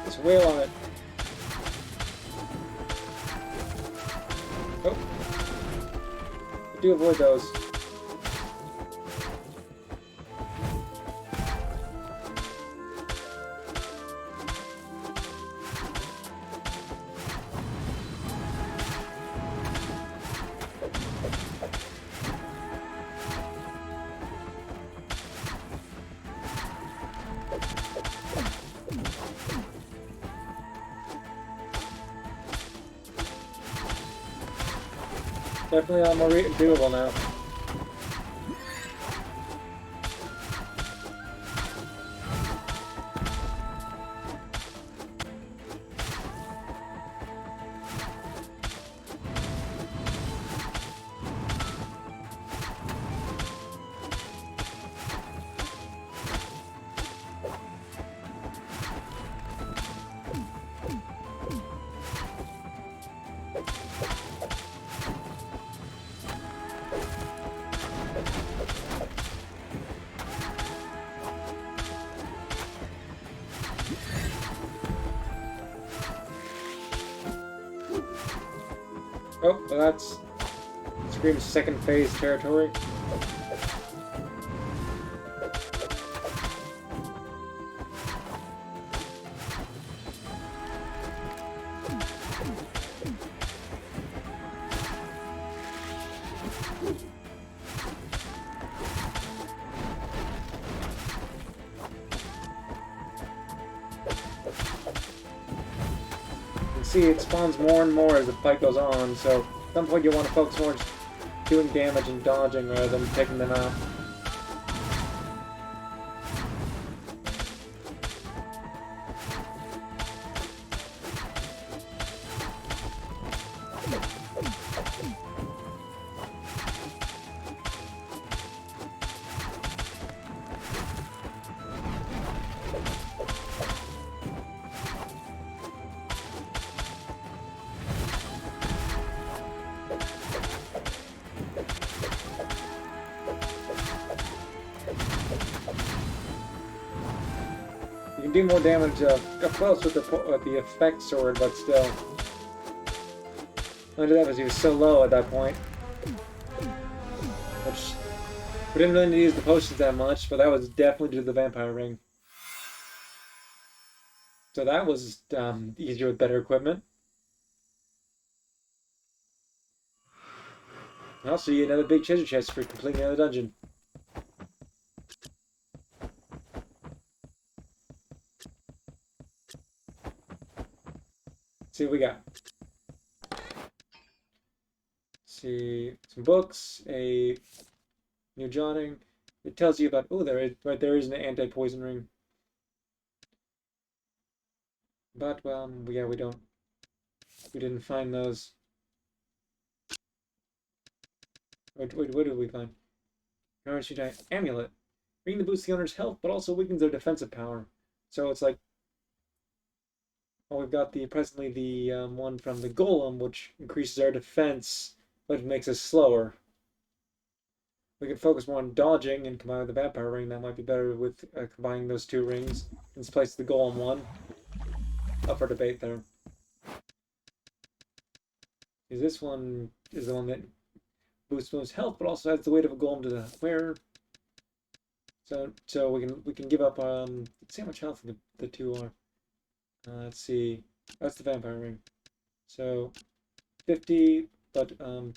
Let's wail on it. Oh. Do avoid those. Definitely a lot more doable now. Oh, well that's Scream's second phase territory. See, it spawns more and more as the fight goes on, so at some point you want to focus more on just doing damage and dodging rather than taking them out. You can do more damage up close with the effect sword, but still. Under that because he was so low at that point. Which we didn't really need to use the potions that much, but that was definitely due to the vampire ring. So that was easier with better equipment. Also, you get another big treasure chest for completing another dungeon. Let's see what we got. Let's see, some books, a new jotting. It tells you about, oh, there is an anti-poison ring. But, well, yeah, we didn't find those. What did we find? Nourish amulet. Ring to boost the owner's health, but also weakens their defensive power. So it's like, well, we've got presently the one from the golem, which increases our defense, but makes us slower. We can focus more on dodging and combine with the vampire ring. That might be better with combining those two rings in place of the golem one. Up for debate there. Because this one is the one that boosts most health, but also adds the weight of a golem to the wearer. So we can give up let's see how much health the two are. Let's see. That's the vampire ring. So 50, but 10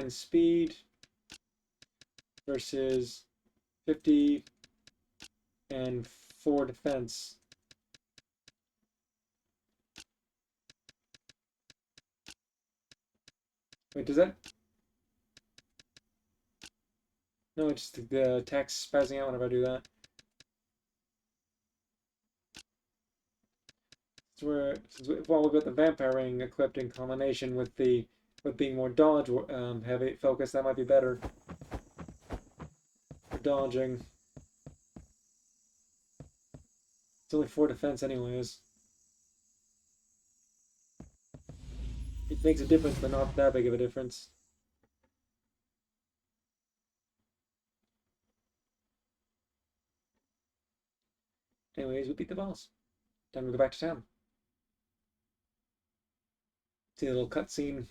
speed versus 50 and 4 defense. Wait, does that? No, it's the attack's spazzing out whenever I do that. Well, we've got the vampire ring equipped in combination with being more dodge heavy focus, that might be better for dodging. It's only 4 defense anyways. It makes a difference, but not that big of a difference. Anyways, we beat the boss. Time to go back to town. See a little cutscene.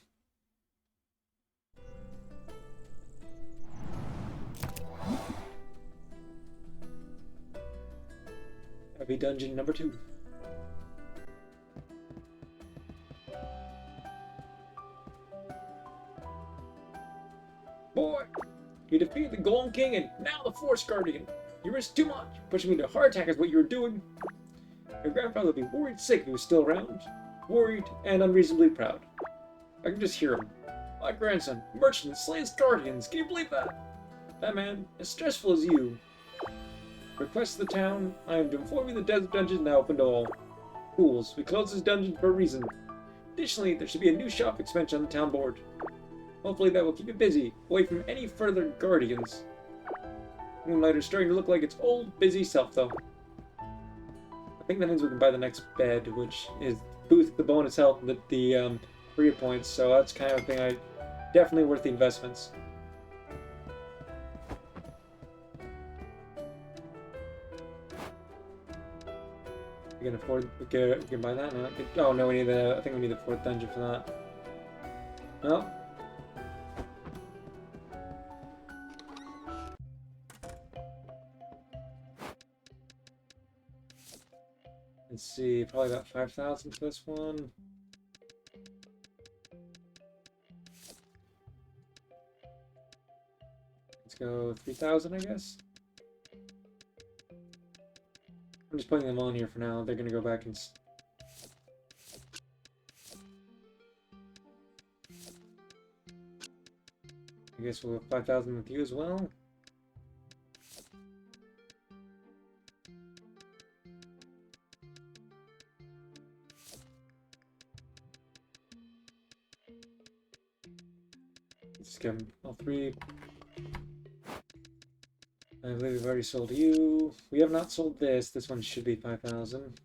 That'll be dungeon number 2. Boy, you defeated the Golem King and now the Force Guardian. You risked too much. Pushing me to a heart attack is what you were doing. Your grandfather would be worried sick if he was still around. Worried and unreasonably proud. I can just hear him. My grandson, merchant, slays guardians. Can you believe that? That man, as stressful as you. Request of the town, I am to inform you the desert dungeon is now open to all. Fools, we closed this dungeon for a reason. Additionally, there should be a new shop expansion on the town board. Hopefully that will keep you busy, away from any further guardians. Moonlighter's starting to look like its old, busy self, though. I think that means we can buy the next bed, which is boost the bonus health and the career points, so that's kind of a thing definitely worth the investments. We can afford, we can buy that now. Oh no, I think we need the 4th dungeon for that. Well. Let's see, probably about 5,000 for this one. Let's go 3,000, I guess. I'm just putting them on here for now. They're gonna go back and. I guess we'll have 5,000 with you as well. Let's get all 3. I believe we've already sold you. We have not sold this. This one should be 5,000.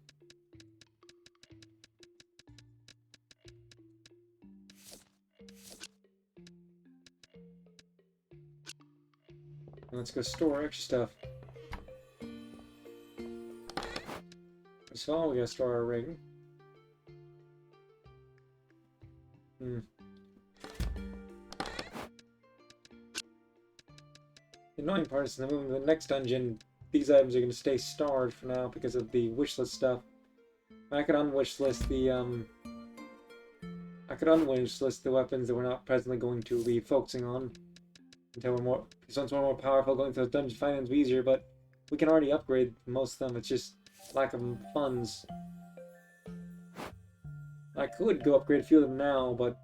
Let's go store extra stuff. First of all, we gotta store our ring. The annoying part is in the next dungeon, these items are going to stay starred for now because of the wishlist stuff. I could unwishlist the could unwish list the weapons that we're not presently going to be focusing on until we're more. Because once we're more powerful, going through those dungeons findings will be easier. But we can already upgrade most of them. It's just lack of funds. I could go upgrade a few of them now, but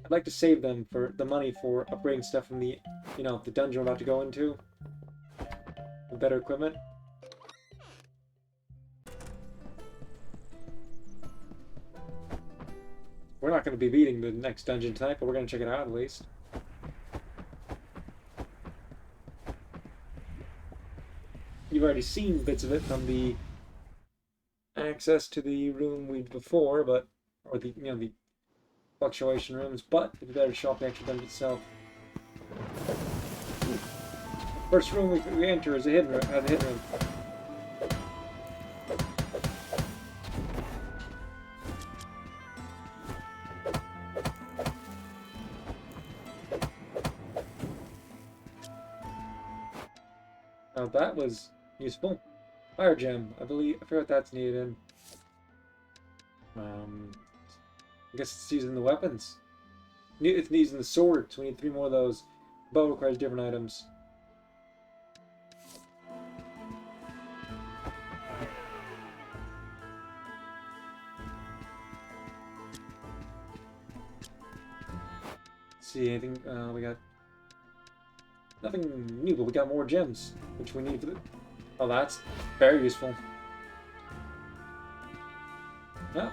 I'd like to save them for the money for upgrading stuff from the, the dungeon we're about to go into. With better equipment. We're not going to be beating the next dungeon tonight, but we're going to check it out at least. You've already seen bits of it from the access to the room we before, but or the the fluctuation rooms, but it's better to show off the actual dungeon itself. First room we enter is a hidden room. Now that was useful. Fire gem, I forget what that's needed in. I guess it's using the weapons. It's using the sword, so we need 3 more of those. Bow requires different items. Let's see, anything, we got nothing new, but we got more gems, which we need for the... Oh, that's very useful. Yeah.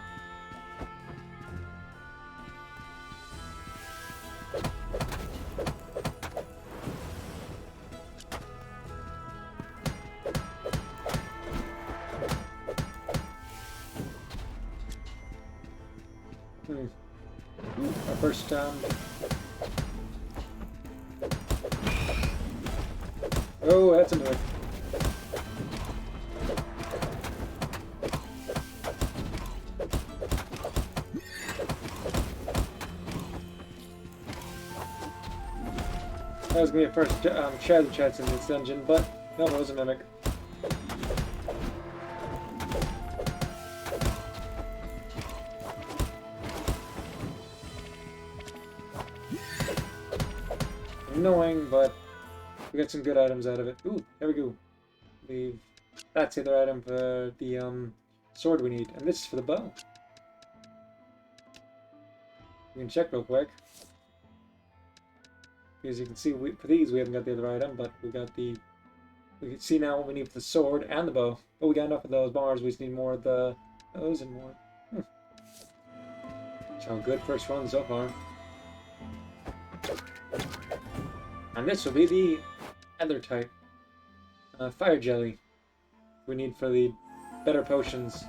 Our first Oh, that's annoying. That was gonna be a first shadow chats in this dungeon, but no, it was a mimic. Annoying, but we got some good items out of it. Ooh, there we go. That's the other item for the sword we need, and this is for the bow. We can check real quick. Because you can see, for these we haven't got the other item, but we can see now what we need for the sword and the bow. But we got enough of those bars, we just need more of those and more. So good first run so far. And this will be the other type. Fire jelly. We need for the better potions.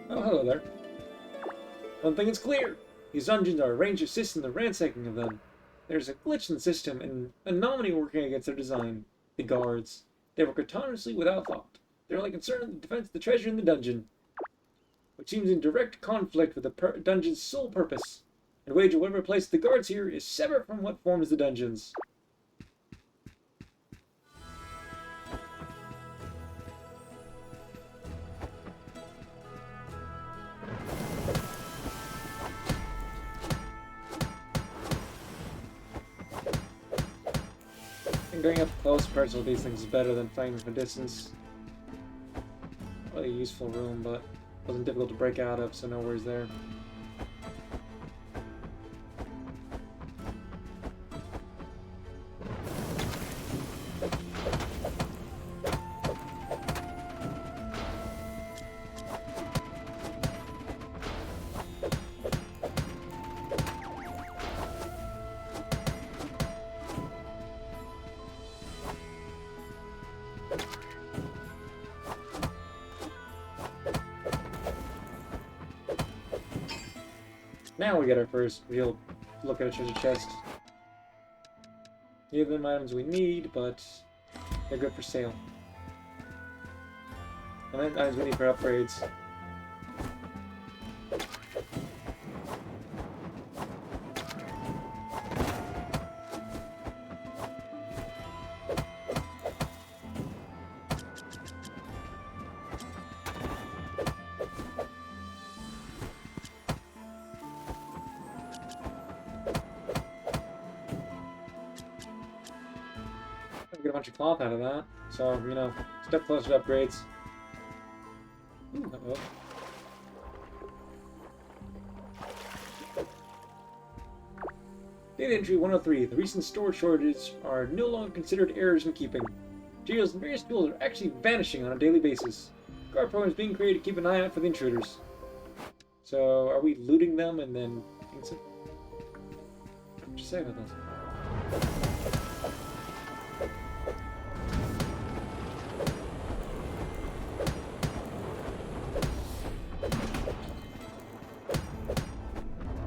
Oh, hello there. One thing is clear. These dungeons are arranged to assist in the ransacking of them. There's a glitch in the system and an anomaly working against their design. The guards. They work autonomously without thought. They're only concerned with the defense of the treasure in the dungeon, which seems in direct conflict with the dungeon's sole purpose. And wager whatever place the guards here is separate from what forms the dungeons. And going up close personal with these things is better than fighting from distance. Really a useful room, but wasn't difficult to break out of, so no worries there. Now we get our first real look at a treasure chest. Neither of them items we need, but they're good for sale. And then items we need for upgrades. I'll get a bunch of cloth out of that. So, you know, step closer to upgrades. Ooh, uh-oh. Data entry 103. The recent storage shortages are no longer considered errors in keeping. Materials and various tools are actually vanishing on a daily basis. Guard programs being created to keep an eye out for the intruders. So, are we looting them and then... What you say about this?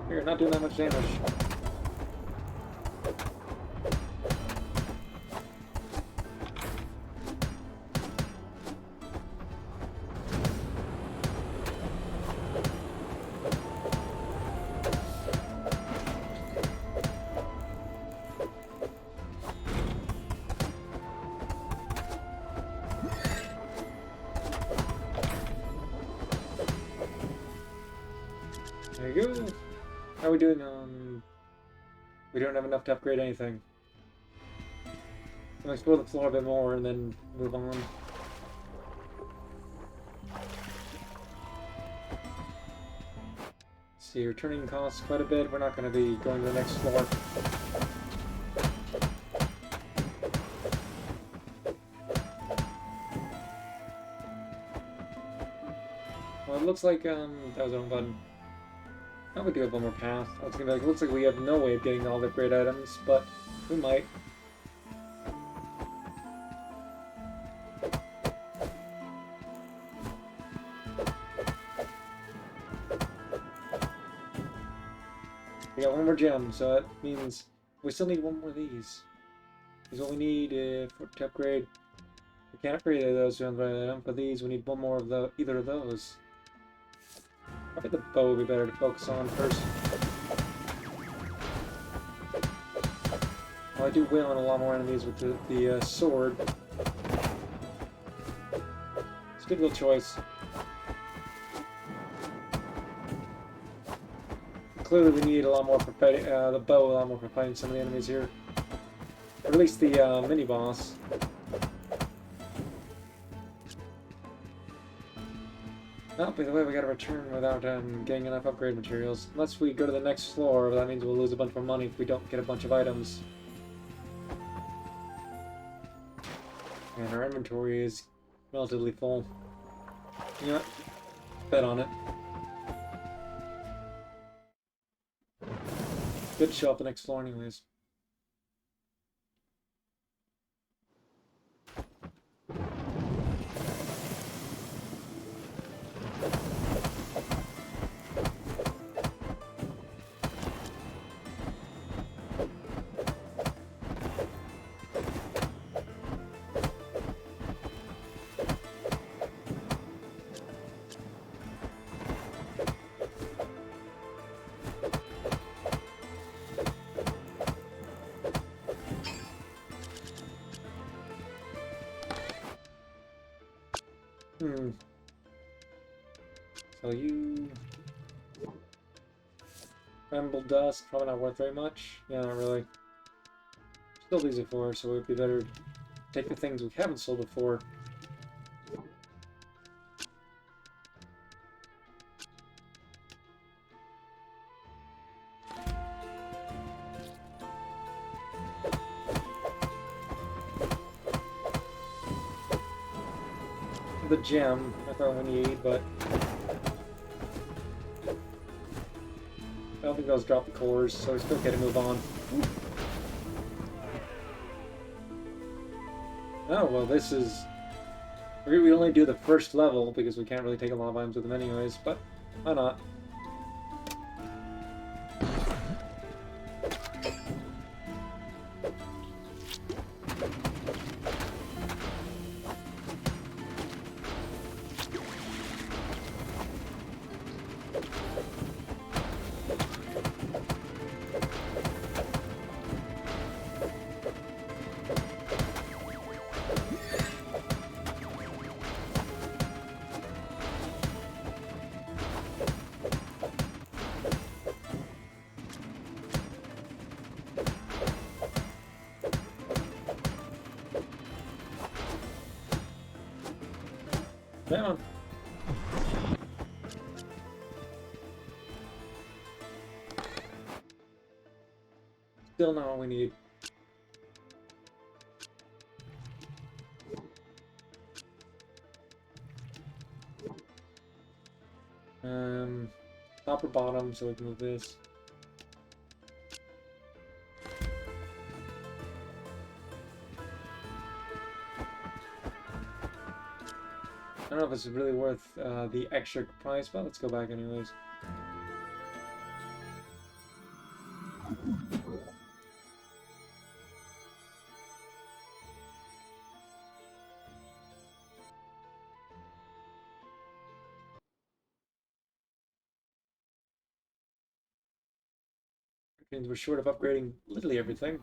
Here, not doing that much damage. There you go. How are we doing on... We don't have enough to upgrade anything. I'll explore the floor a bit more and then move on. See, returning costs quite a bit. We're not going to be going to the next floor. Well, it looks like, that was the wrong button. Oh, we do have one more path. I was gonna be like, looks like we have no way of getting all the upgrade items, but we might. We got one more gem, so that means we still need one more of these. Is what we need to upgrade. We can't upgrade either of those gems by item. For these, we need one more of either of those. Probably the bow would be better to focus on first. Well, I do wail on a lot more enemies with the sword. It's a good little choice. Clearly we need a lot more for fighting, the bow a lot more for fighting some of the enemies here. Or at least the mini-boss. Oh, by the way, we gotta return without getting enough upgrade materials. Unless we go to the next floor, that means we'll lose a bunch more money if we don't get a bunch of items. And our inventory is relatively full. You know what? Bet on it. Good to show up the next floor anyways. So you... Bramble dust, probably not worth very much. Yeah, not really. Sold these before, so it would be better to take the things we haven't sold before. The gem, I thought we need, but I don't think those drop the cores, so we still get to move on. Oh, well, this is... We only do the first level, because we can't really take a lot of items with them anyways, but why not? Come on. Still not all we need. Top or bottom, so we can move this. I don't know if it's really worth the extra price, but let's go back anyways. Means we're short of upgrading literally everything.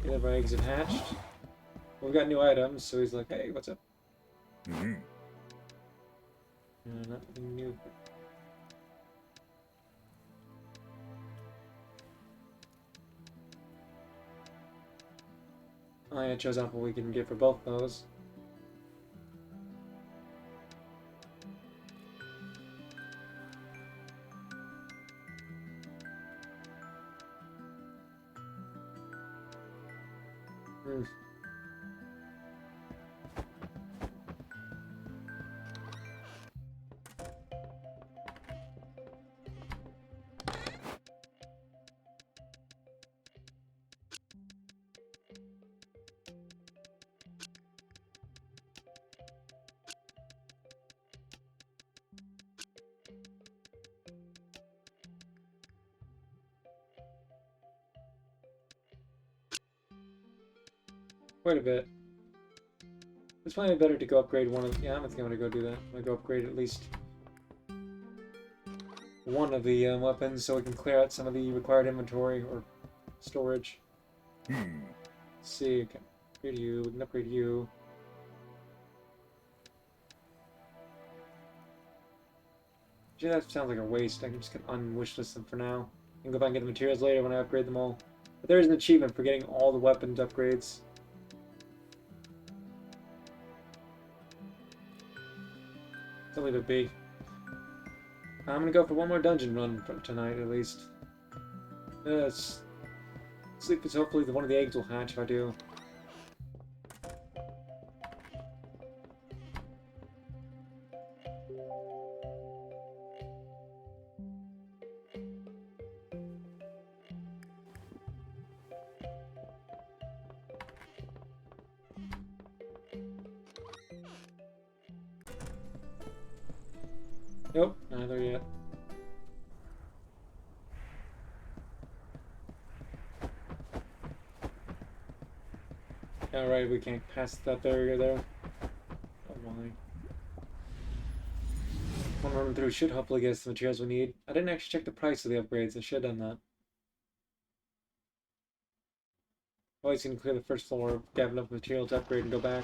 Either of our eggs have hatched. We've got new items, so he's like, hey, what's up? Mm-hmm. Nothing new. Oh yeah, it shows off what we can get for both those. Quite a bit. It's probably better to go upgrade one of. Yeah, I'm going to go do that. I'm going to go upgrade at least one of the weapons so we can clear out some of the required inventory or storage. Let's see, okay. Upgrade you. We can upgrade you. Gee, that sounds like a waste. I can just unwishlist them for now. And go back and get the materials later when I upgrade them all. But there is an achievement for getting all the weapons upgrades. Something to be. I'm gonna go for one more dungeon run for tonight at least. Yes. Sleep is hopefully one of the eggs will hatch if I do. Nope, neither yet. Alright, we can't pass that barrier there. Oh my. One run through should hopefully get us the materials we need. I didn't actually check the price of the upgrades. I should have done that. Always can clear the first floor, get enough material to upgrade and go back.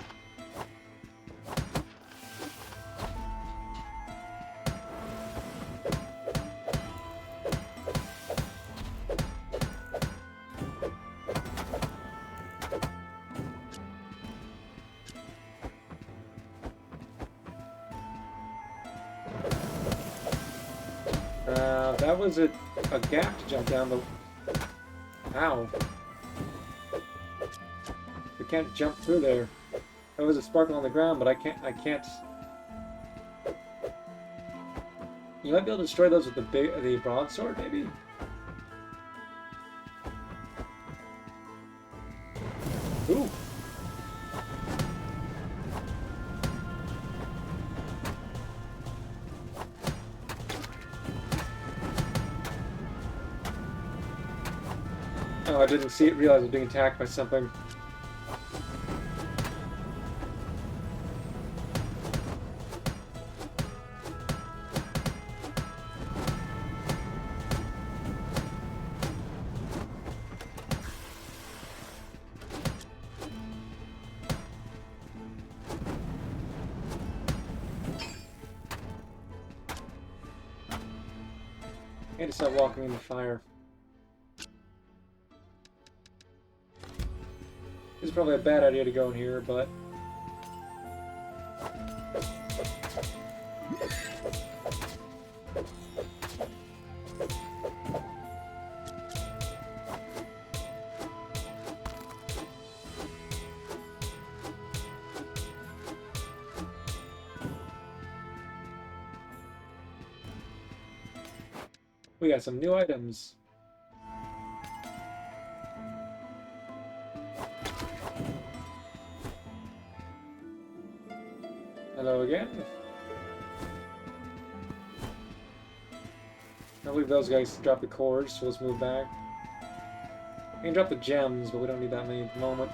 That was a gap to jump down the... Ow. We can't jump through there. There was a sparkle on the ground, but I can't... You might be able to destroy those with the broadsword, maybe? Ooh. Oh, I didn't realize I was being attacked by something. I had to stop walking in the fire. This is probably a bad idea to go in here, but... we got some new items. Hello again. I believe those guys drop the cores, so let's move back. We can drop the gems, but we don't need that many at the moment.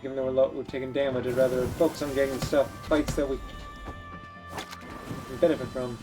Given that we're taking damage, I'd rather focus on getting stuff, fights that we can benefit from.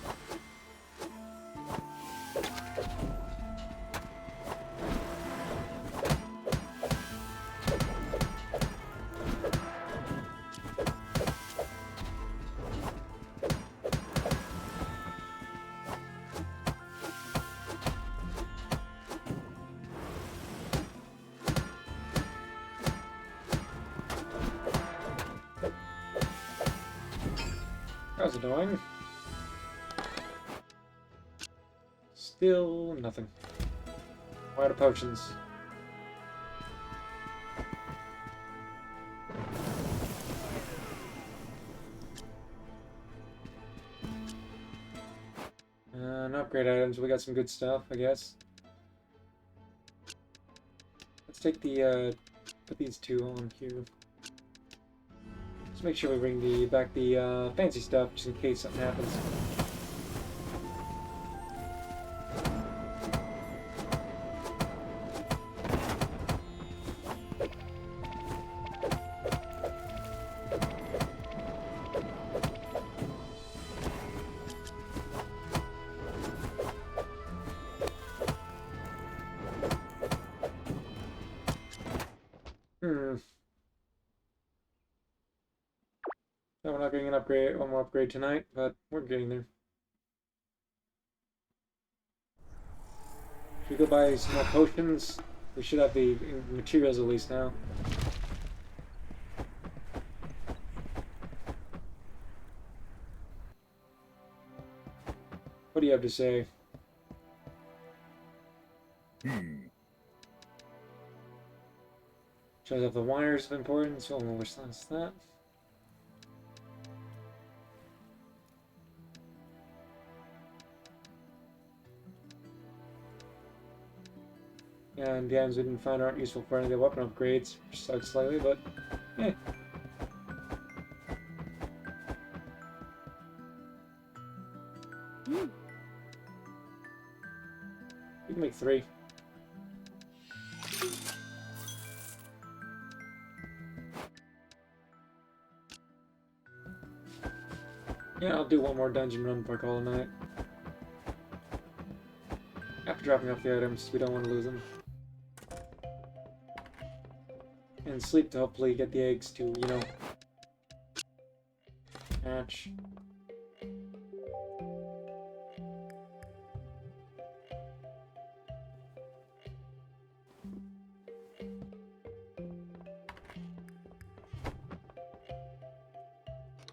That was annoying. Still nothing. We're out of potions. And upgrade items. We got some good stuff, I guess. Let's take the, put these two on here. Let's make sure we bring back the fancy stuff, just in case something happens. No, we're not getting an upgrade, one more upgrade tonight, but we're getting there. Should we go buy some more potions? We should have the materials at least now. What do you have to say? Shows off the wires of importance. We'll know which one's that. And the items we didn't find aren't useful for any of the weapon upgrades, which sucks slightly, but eh. We can make 3. Yeah, I'll do one more dungeon run before I call it a night. After dropping off the items, we don't want to lose them. And sleep to hopefully get the eggs to, you know, hatch.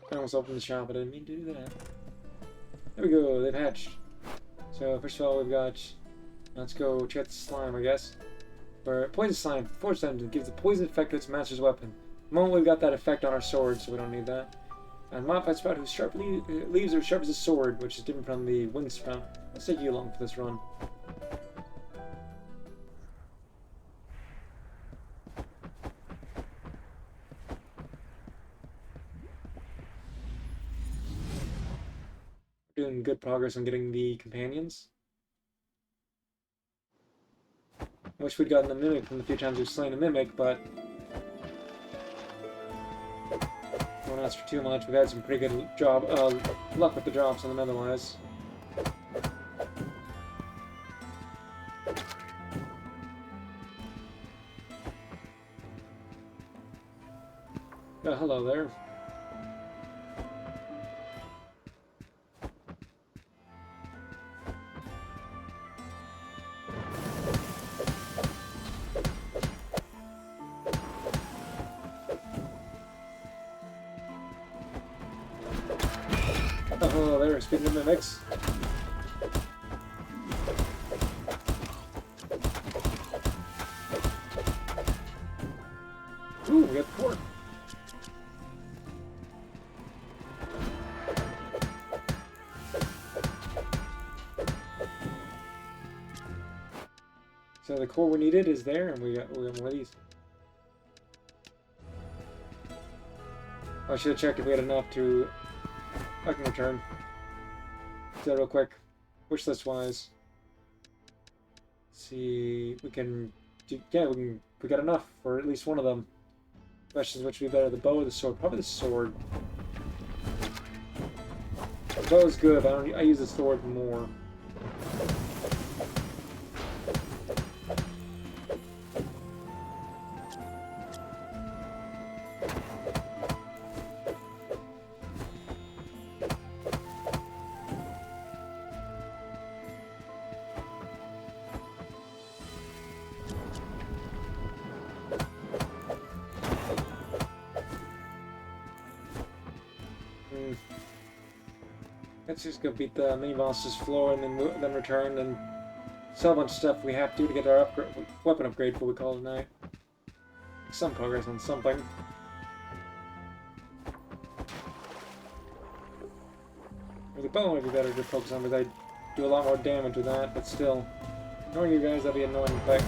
I almost opened the shop, but I didn't mean to do that. There we go, they've hatched. So, first of all, we've got... Let's go check the slime, I guess. For poison slime, force engine gives the poison effect to its master's weapon. The moment we've got that effect on our sword, so we don't need that. And modified sprout whose sharp leaves are sharp as a sword, which is different from the winged sprout. Let's take you along for this run. We're doing good progress on getting the companions. I wish we'd gotten a mimic from the few times we've slain a mimic, but won't ask for too much. We've had some pretty good luck with the drops on them otherwise. Hello there. Oh, there, speaking of mimics. Ooh, we got the core. So the core we needed is there, and we got more of these. I should have checked if we had enough to. I can return. So real quick, wish list wise. See, we can. Yeah, we got enough for at least one of them. Questions which would be better, the bow or the sword? Probably the sword. The bow is good, but I use the sword more. Let's just go beat the mini boss's floor and then return and sell a bunch of stuff we have to get our weapon upgrade before we call it a night. Some progress on something. The bow might be better to focus on because I do a lot more damage with that, but still. Ignoring you guys, that'd be annoying, but.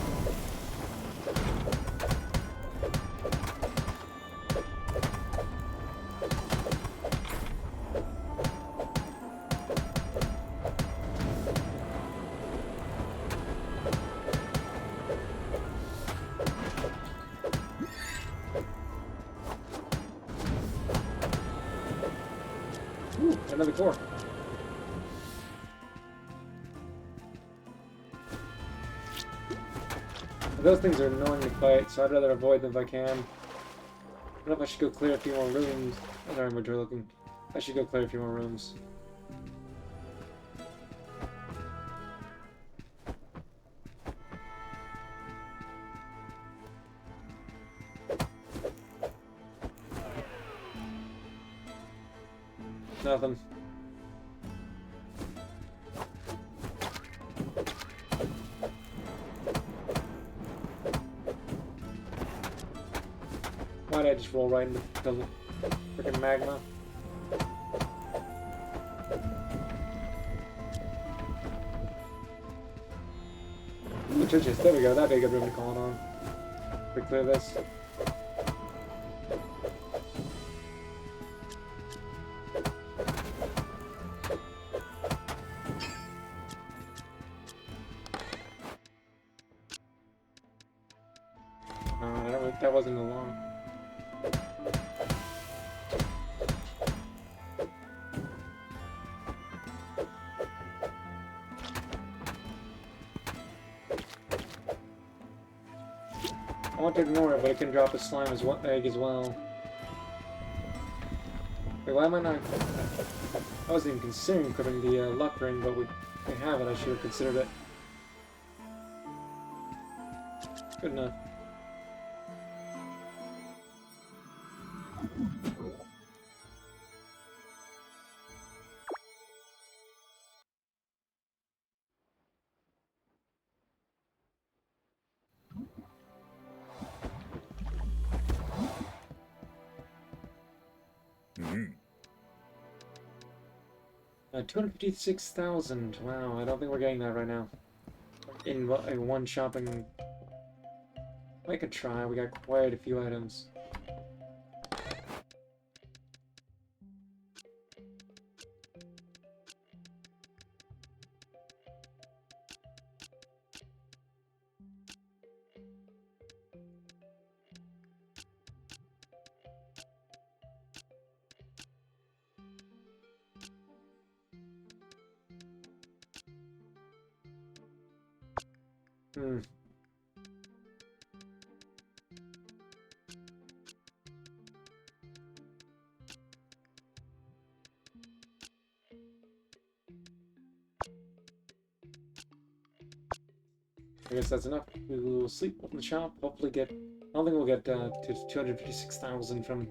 Ooh, another core. Those things are annoying to fight, so I'd rather avoid them if I can. I don't know if I should go clear a few more rooms. I don't remember looking. I should go clear a few more rooms. Nothing. Why did I just roll right into the freaking magma? There we go, that'd be a good room to call it on. We clear this. That wasn't long. I want to ignore it, but it can drop a slime as one egg as well. Wait, why am I not? I wasn't even considering equipping the luck ring, but we have it. I should have considered it. Good enough. Mm-hmm. 256,000. Wow, I don't think we're getting that right now. In one shopping. I could try. We got quite a few items. I guess that's enough. We will sleep, open the shop, hopefully get... I don't think we'll get to 256,000 from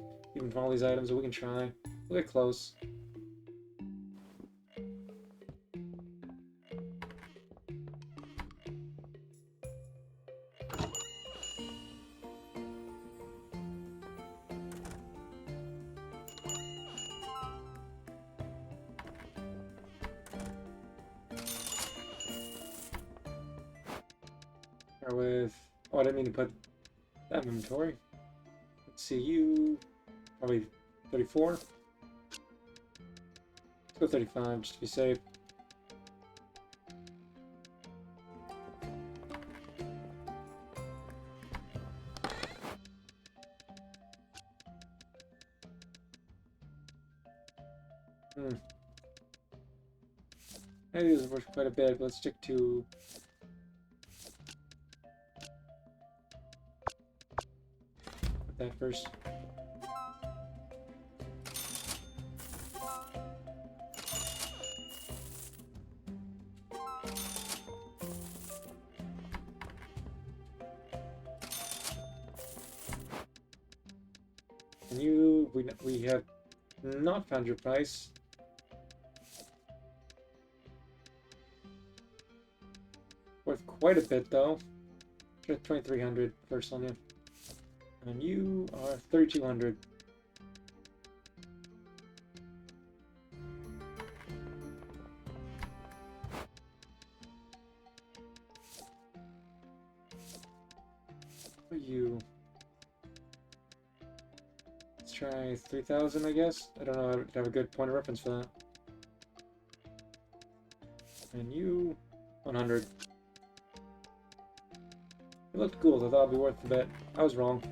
all these items, but we can try. We'll get close. Start with. Oh, I didn't mean to put that in inventory. Let's see, you. Probably 34. Let's go 35 just to be safe. Maybe this is worth quite a bit, but let's stick to that first. And we have not found your price. Worth quite a bit though. 2,300 for Sonia. And you are 3,200. For you. Let's try 3,000, I guess. I don't know, I don't have a good point of reference for that. And you 100. It looked cool, so I thought it'd be worth the bet. I was wrong.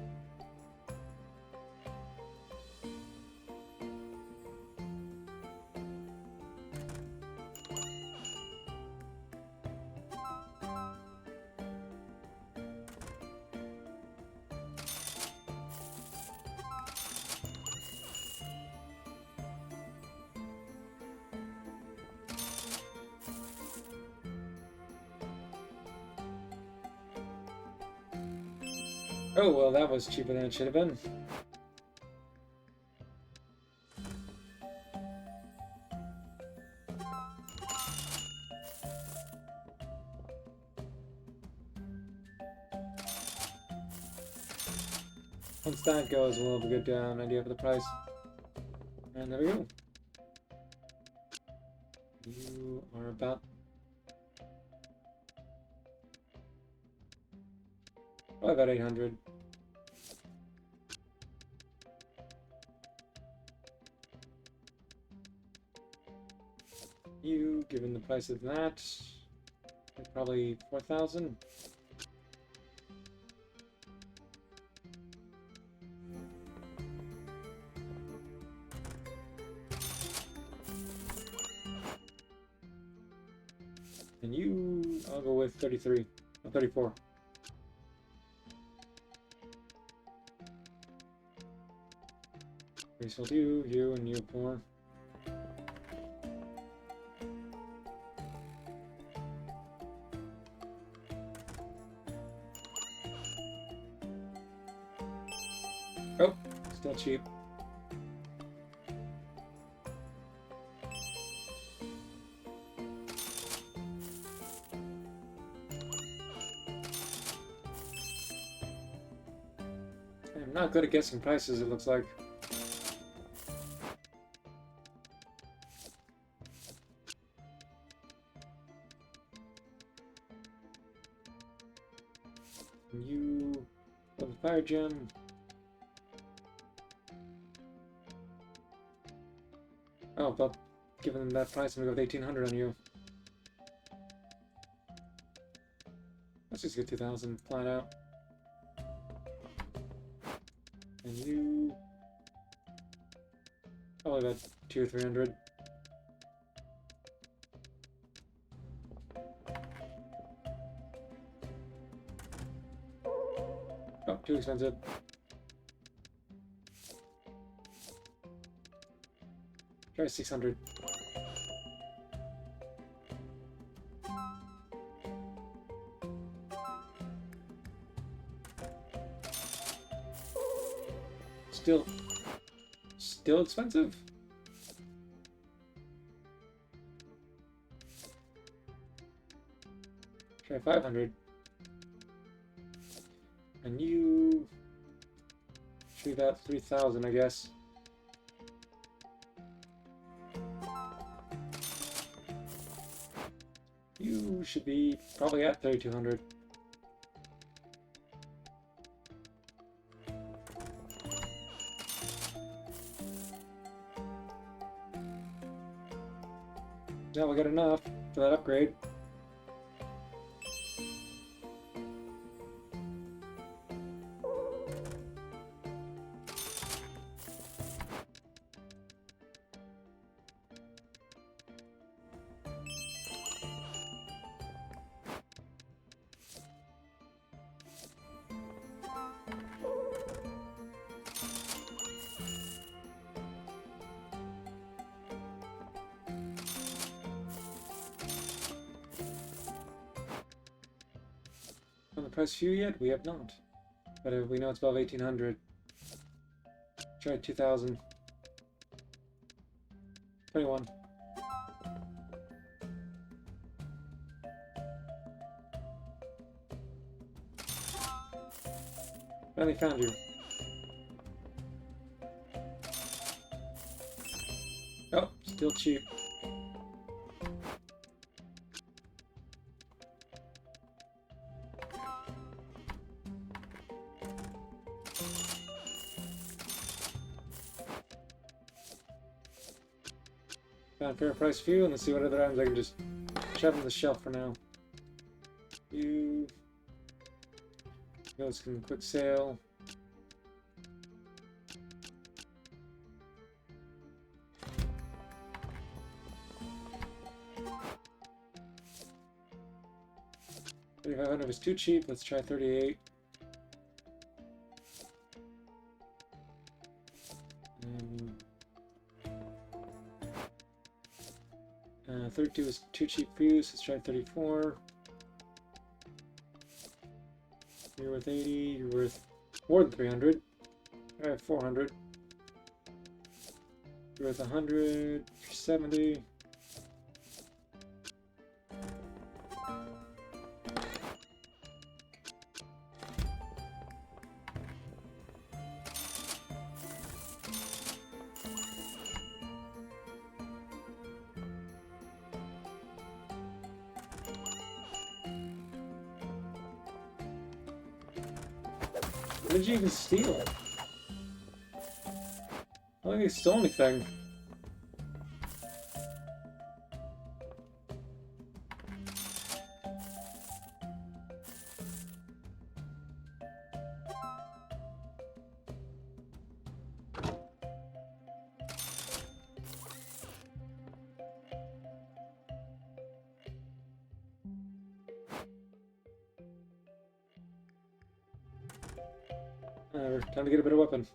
Oh, well, that was cheaper than it should have been. Once that goes, we'll have a good idea for the price. And there we go. You are about... probably about 800. You, given the price of that, probably 4,000. And you, I'll go with 33, or 34. Resold you, and you 4. Oh, still cheap. I'm not good at guessing prices, it looks like. You have a fire gem. Oh, but given that price, I'm gonna go with 1,800 on you. Let's just get 2,000 flat out. And you... probably about 200 or 300. Oh, too expensive. Try 600. Still expensive. Try 500. And you should be about 3,000, I guess. You should be probably at 3,200. Now we got enough for that upgrade. On the price view yet? We have not. But we know it's above 1800. Try 2000. 21. Finally found you. Oh, still cheap. Found fair price few, and let's see what other items I can just shove on the shelf for now. You. Let's can quick sale. $3,500 is too cheap. Let's try 38. 32 is too cheap for you, so let's try 34. You're worth 80, you're worth more than 300. I have 400. You're worth 100, 70. What did you even steal? I don't think you stole anything. Time to get a better weapon.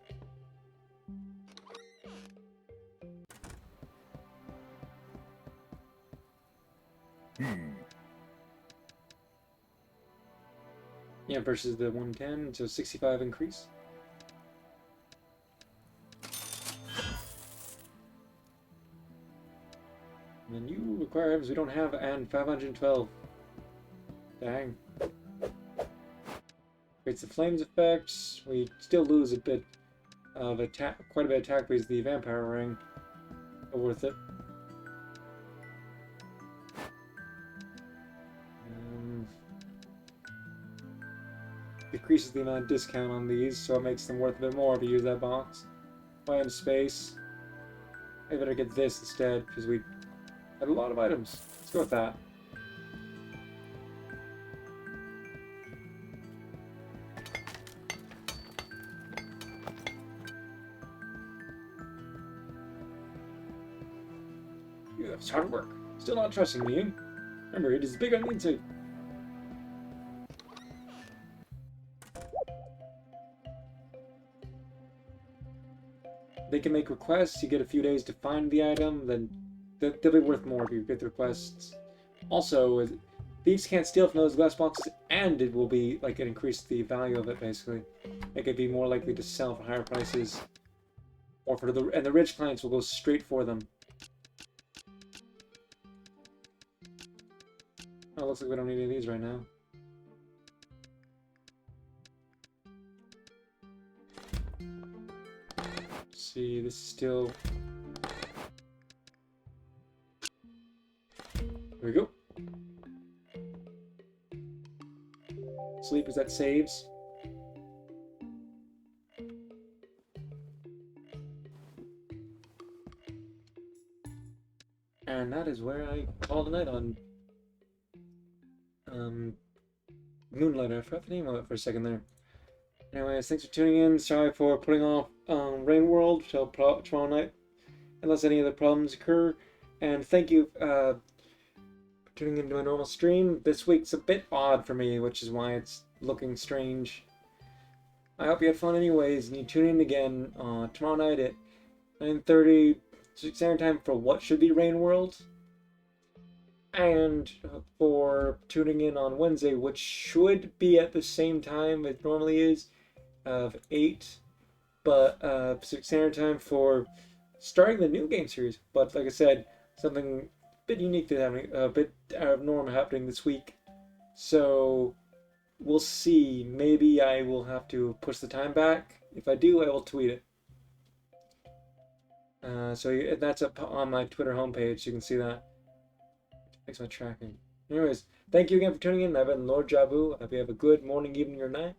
Yeah, versus the 110, so 65 increase. And then you require items we don't have, and 512. Dang. Creates the flames effects. We still lose a bit of attack, quite a bit of attack because of the vampire ring. But worth it. Decreases the amount of discount on these, so it makes them worth a bit more if you use that box. Buy in space. I better get this instead because we had a lot of items. Let's go with that. Yeah, that was hard work. Still not trusting me. Remember, it is big on the inside. They can make requests. You get a few days to find the item, then they'll be worth more if you get the requests. Also, thieves can't steal from those glass boxes, and it will be like it increased the value of it basically. It could be more likely to sell for higher prices, or for the rich clients will go straight for them. Oh, looks like we don't need any of these right now. See, this is still. There we go. Sleep, is that saves? And that is where I call tonight on moonlighter. I forgot the name of it for a second there. Anyways, thanks for tuning in. Sorry for putting off Rain World till tomorrow night, unless any other problems occur. And thank you for tuning into my normal stream. This week's a bit odd for me, which is why it's looking strange. I hope you had fun anyways, and you tune in again tomorrow night at 9:30 Standard Time for what should be Rain World. And for tuning in on Wednesday, which should be at the same time it normally is, of 8, but Pacific Standard Time for starting the new game series. But like I said, something a bit unique to happening, a bit out of norm happening this week. So we'll see. Maybe I will have to push the time back. If I do, I will tweet it. So that's up on my Twitter homepage. So you can see that. Makes my tracking. Anyways, thank you again for tuning in. I've been Lord Jabu. I hope you have a good morning, evening, or night.